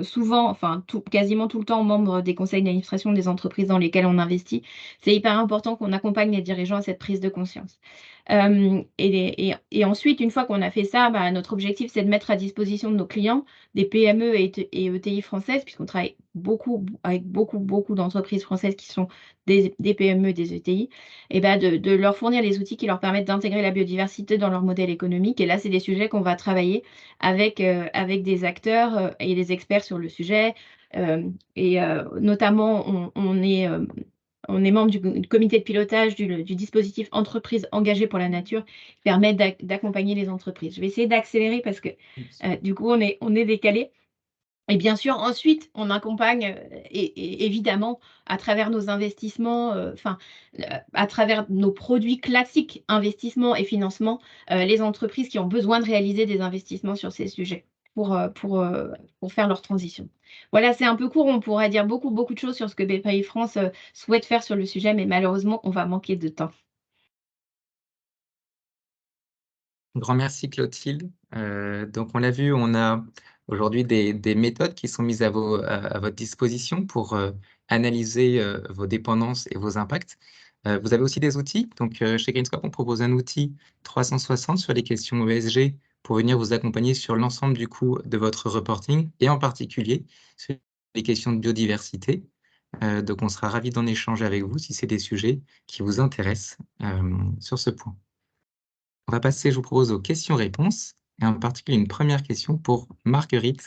souvent, quasiment tout le temps membre des conseils d'administration des entreprises dans lesquelles on investit, c'est hyper important qu'on accompagne les dirigeants à cette prise de conscience. Et ensuite, une fois qu'on a fait ça, notre objectif, c'est de mettre à disposition de nos clients, des PME et ETI françaises, puisqu'on travaille avec beaucoup d'entreprises françaises qui sont des PME, des ETI, et de leur fournir les outils qui leur permettent d'intégrer la biodiversité dans leur modèle économique. Et là, c'est des sujets qu'on va travailler avec des acteurs et des experts sur le sujet. Notamment, on est membre du comité de pilotage du dispositif Entreprises engagées pour la nature, qui permet d'accompagner les entreprises. Je vais essayer d'accélérer parce que du coup, on est décalé. Et bien sûr, ensuite, on accompagne, et évidemment, à travers nos investissements, à travers nos produits classiques, investissements et financement, les entreprises qui ont besoin de réaliser des investissements sur ces sujets pour faire leur transition. Voilà, c'est un peu court, on pourrait dire beaucoup de choses sur ce que BPI-France souhaite faire sur le sujet, mais malheureusement, on va manquer de temps. Grand merci Clotilde. Donc on l'a vu, on a aujourd'hui des méthodes qui sont mises à votre disposition pour analyser vos dépendances et vos impacts. Vous avez aussi des outils. Donc chez GreenScope, on propose un outil 360 sur les questions ESG pour venir vous accompagner sur l'ensemble du coup de votre reporting et en particulier sur les questions de biodiversité. Donc on sera ravis d'en échanger avec vous si c'est des sujets qui vous intéressent sur ce point. On va passer, je vous propose, aux questions-réponses, et en particulier une première question pour Marguerite.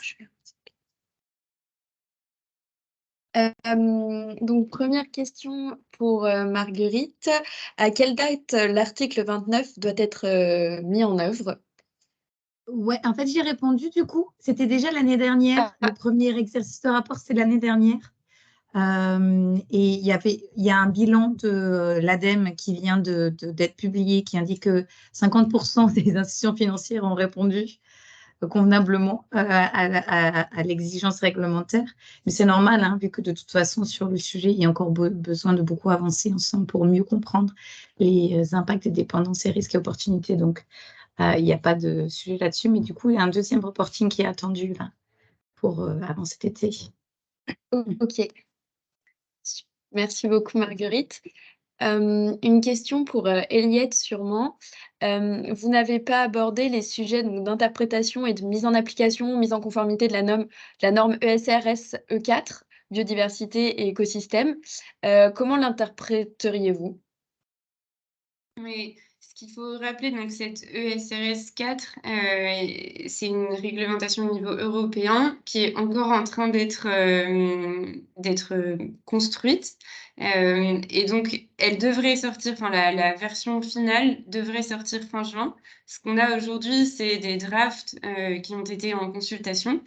Donc, première question pour Marguerite. À quelle date l'article 29 doit être mis en œuvre? Ouais, en fait, j'ai répondu du coup. C'était déjà l'année dernière. Le premier exercice de rapport, c'est l'année dernière. Et il y a un bilan de l'ADEME qui vient d'être publié qui indique que 50% des institutions financières ont répondu convenablement à l'exigence réglementaire. Mais c'est normal, hein, vu que de toute façon, sur le sujet, il y a encore besoin de beaucoup avancer ensemble pour mieux comprendre les impacts des dépendances et risques et opportunités. Donc, il n'y a pas de sujet là-dessus. Mais du coup, il y a un deuxième reporting qui est attendu là, pour avant cet été. Ok. Merci beaucoup, Marguerite. Une question pour Eliette, sûrement. Vous n'avez pas abordé les sujets d'interprétation et de mise en application, mise en conformité de la norme ESRS E4, biodiversité et écosystème. Comment l'interpréteriez-vous? Oui, ce qu'il faut rappeler, donc cette ESRS 4, c'est une réglementation au niveau européen qui est encore en train d'être construite. Et donc, elle devrait sortir, enfin, la version finale devrait sortir fin juin. Ce qu'on a aujourd'hui, c'est des drafts qui ont été en consultation,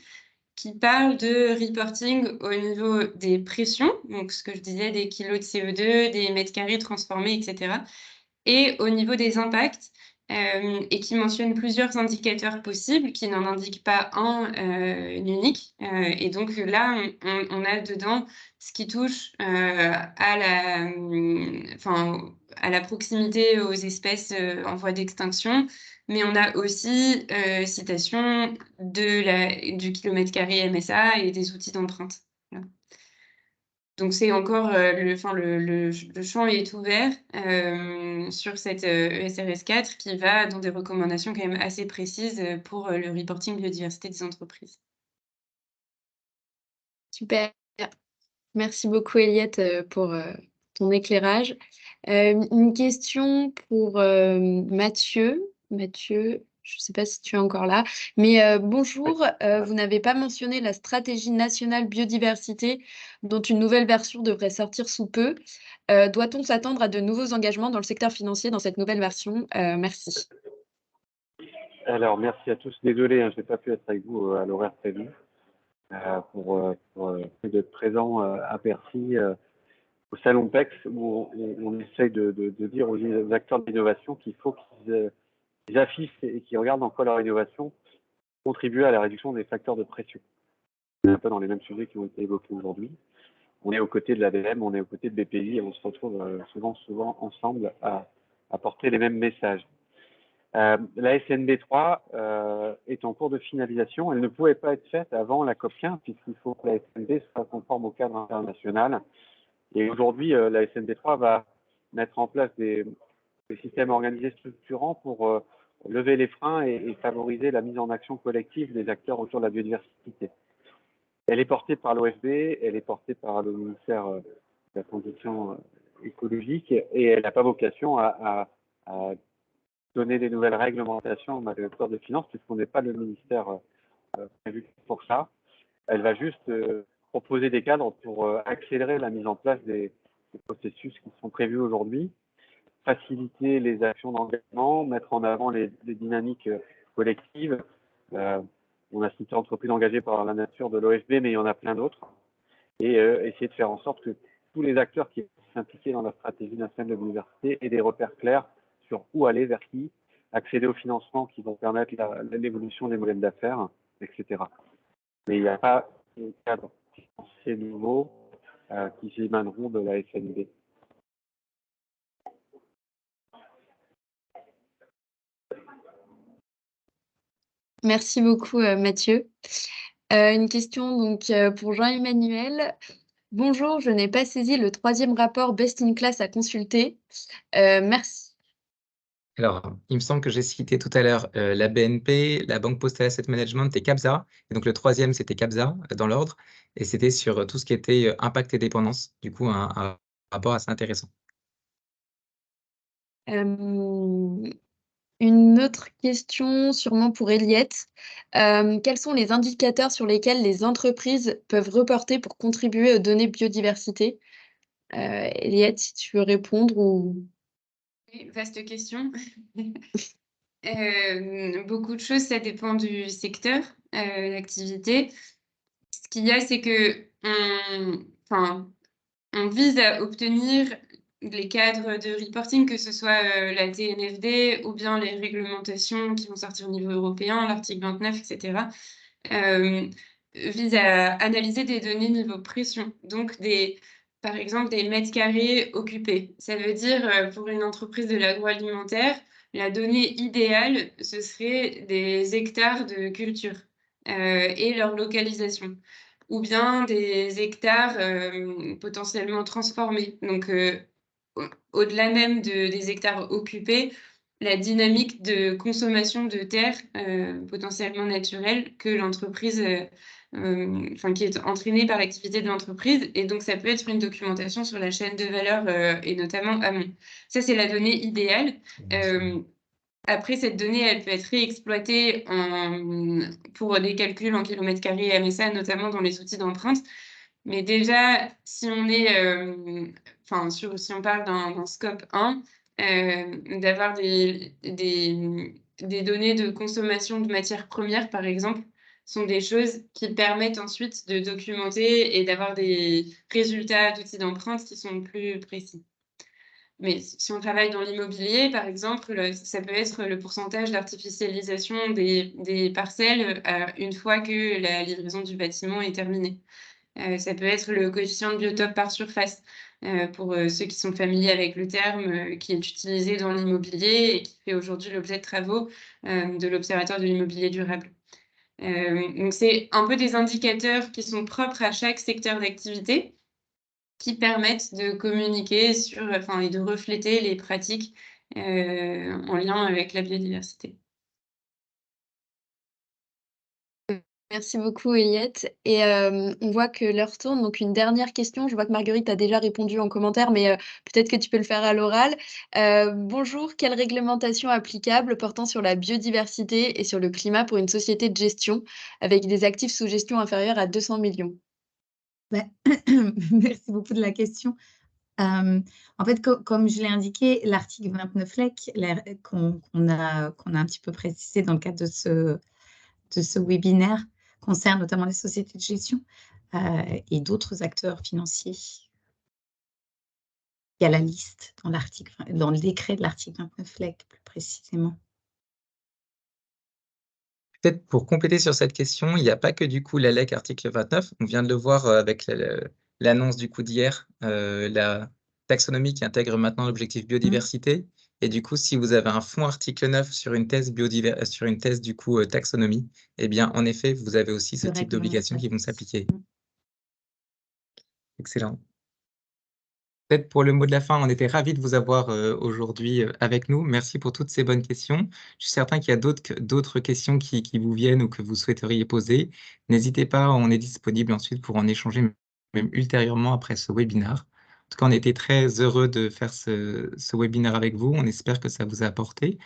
qui parlent de reporting au niveau des pressions, donc ce que je disais, des kilos de CO2, des mètres carrés transformés, etc. Et au niveau des impacts, et qui mentionne plusieurs indicateurs possibles, qui n'en indiquent pas un unique. Et donc là, on a dedans ce qui touche à la proximité aux espèces en voie d'extinction, mais on a aussi citation du kilomètre carré MSA et des outils d'empreinte. Voilà. Donc c'est encore, le champ est ouvert sur cette ESRS 4 qui va dans des recommandations quand même assez précises pour le reporting biodiversité des entreprises. Super. Merci beaucoup, Eliette, pour ton éclairage. Une question pour Mathieu. Mathieu, je ne sais pas si tu es encore là, mais bonjour. Vous n'avez pas mentionné la stratégie nationale biodiversité, dont une nouvelle version devrait sortir sous peu. Doit-on s'attendre à de nouveaux engagements dans le secteur financier dans cette nouvelle version? Merci. Alors, merci à tous. Désolé, je n'ai pas pu être avec vous à l'horaire prévu pour d'être présent à Bercy au Salon PEX, où on essaye de dire aux acteurs de l'innovation qu'il faut qu'ils affichent et qu'ils regardent en quoi leur innovation contribue à la réduction des facteurs de pression. On est un peu dans les mêmes sujets qui ont été évoqués aujourd'hui. On est aux côtés de l'ADEME, on est aux côtés de BPI et on se retrouve souvent ensemble à porter les mêmes messages. La SNB 3 est en cours de finalisation. Elle ne pouvait pas être faite avant la COP15 puisqu'il faut que la SNB soit conforme au cadre international. Et aujourd'hui, la SNB 3 va mettre en place des systèmes organisés structurants pour lever les freins et favoriser la mise en action collective des acteurs autour de la biodiversité. Elle est portée par l'OFB, elle est portée par le ministère de la Transition écologique et elle n'a pas vocation à donner des nouvelles réglementations en matière de finances, puisqu'on n'est pas le ministère prévu pour ça. Elle va juste proposer des cadres pour accélérer la mise en place des processus qui sont prévus aujourd'hui, faciliter les actions d'engagement, mettre en avant les dynamiques collectives. On a cité entreprises engagées par la nature de l'OFB, mais il y en a plein d'autres. Et essayer de faire en sorte que tous les acteurs qui s'impliquent dans la stratégie nationale de biodiversité aient des repères clairs sur où aller, vers qui, accéder aux financements qui vont permettre l'évolution des modèles d'affaires, etc. Mais il n'y a pas de cadre financier nouveau qui émaneront de la SNB. Merci beaucoup, Mathieu. Une question donc pour Jean-Emmanuel. Bonjour, je n'ai pas saisi le 3e rapport Best in Class à consulter. Merci. Alors, il me semble que j'ai cité tout à l'heure la BNP, la Banque Postale Asset Management et CAPSA. Et donc, le 3e, c'était CAPSA dans l'ordre. Et c'était sur tout ce qui était impact et dépendance. Du coup, un rapport assez intéressant. Une autre question, sûrement pour Eliette. Quels sont les indicateurs sur lesquels les entreprises peuvent reporter pour contribuer aux données biodiversité? Eliette, si tu veux répondre ou... Oui, vaste question. Beaucoup de choses, ça dépend du secteur d'activité. Ce qu'il y a, c'est que on vise à obtenir les cadres de reporting, que ce soit la TNFD ou bien les réglementations qui vont sortir au niveau européen, l'article 29, etc., vise à analyser des données niveau pression, donc par exemple des mètres carrés occupés. Ça veut dire, pour une entreprise de l'agroalimentaire, la donnée idéale, ce serait des hectares de culture et leur localisation, ou bien des hectares potentiellement transformés. Donc, au-delà même des hectares occupés, la dynamique de consommation de terre potentiellement naturelle que l'entreprise, qui est entraînée par l'activité de l'entreprise. Et donc, ça peut être une documentation sur la chaîne de valeur et notamment amont. Ça, c'est la donnée idéale. Après, cette donnée, elle peut être réexploitée pour des calculs en kilomètres carrés et MSA, notamment dans les outils d'empreinte. Mais déjà, si on est, si on parle d'un scope 1, d'avoir des données de consommation de matières premières, par exemple, sont des choses qui permettent ensuite de documenter et d'avoir des résultats d'outils d'empreinte qui sont plus précis. Mais si on travaille dans l'immobilier, par exemple, ça peut être le pourcentage d'artificialisation des parcelles une fois que la livraison du bâtiment est terminée. Ça peut être le coefficient de biotope par surface, pour ceux qui sont familiers avec le terme, qui est utilisé dans l'immobilier et qui fait aujourd'hui l'objet de travaux de l'Observatoire de l'immobilier durable. Donc c'est un peu des indicateurs qui sont propres à chaque secteur d'activité, qui permettent de communiquer sur, et de refléter les pratiques en lien avec la biodiversité. Merci beaucoup, Eliette. Et on voit que l'heure tourne, donc une dernière question. Je vois que Marguerite a déjà répondu en commentaire, mais peut-être que tu peux le faire à l'oral. Bonjour, quelle réglementation applicable portant sur la biodiversité et sur le climat pour une société de gestion avec des actifs sous gestion inférieurs à 200 millions? Merci beaucoup de la question. En fait, comme je l'ai indiqué, l'article 29 LEC qu'on a un petit peu précisé dans le cadre de ce webinaire concerne notamment les sociétés de gestion et d'autres acteurs financiers. Il y a la liste dans le décret de l'article 29 LEC plus précisément. Peut-être pour compléter sur cette question, il n'y a pas que du coup la LEC article 29. On vient de le voir avec l'annonce du coup d'hier, la taxonomie qui intègre maintenant l'objectif biodiversité. Et du coup, si vous avez un fonds article 9 sur une thèse du coup taxonomie, eh bien en effet, vous avez aussi ce type d'obligations qui vont s'appliquer. Excellent. Peut-être pour le mot de la fin, on était ravis de vous avoir aujourd'hui avec nous. Merci pour toutes ces bonnes questions. Je suis certain qu'il y a d'autres questions qui vous viennent ou que vous souhaiteriez poser. N'hésitez pas, on est disponible ensuite pour en échanger même ultérieurement après ce webinaire. En tout cas, on était très heureux de faire ce webinaire avec vous. On espère que ça vous a apporté.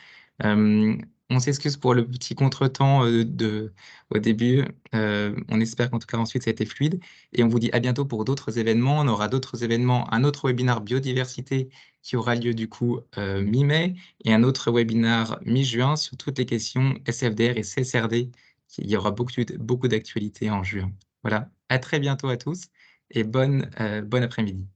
On s'excuse pour le petit contretemps au début. On espère qu'en tout cas ensuite ça a été fluide. Et on vous dit à bientôt pour d'autres événements. On aura d'autres événements, un autre webinaire biodiversité qui aura lieu du coup mi-mai et un autre webinaire mi-juin sur toutes les questions SFDR et CSRD. Il y aura beaucoup d'actualités en juin. Voilà, à très bientôt à tous et bon après-midi.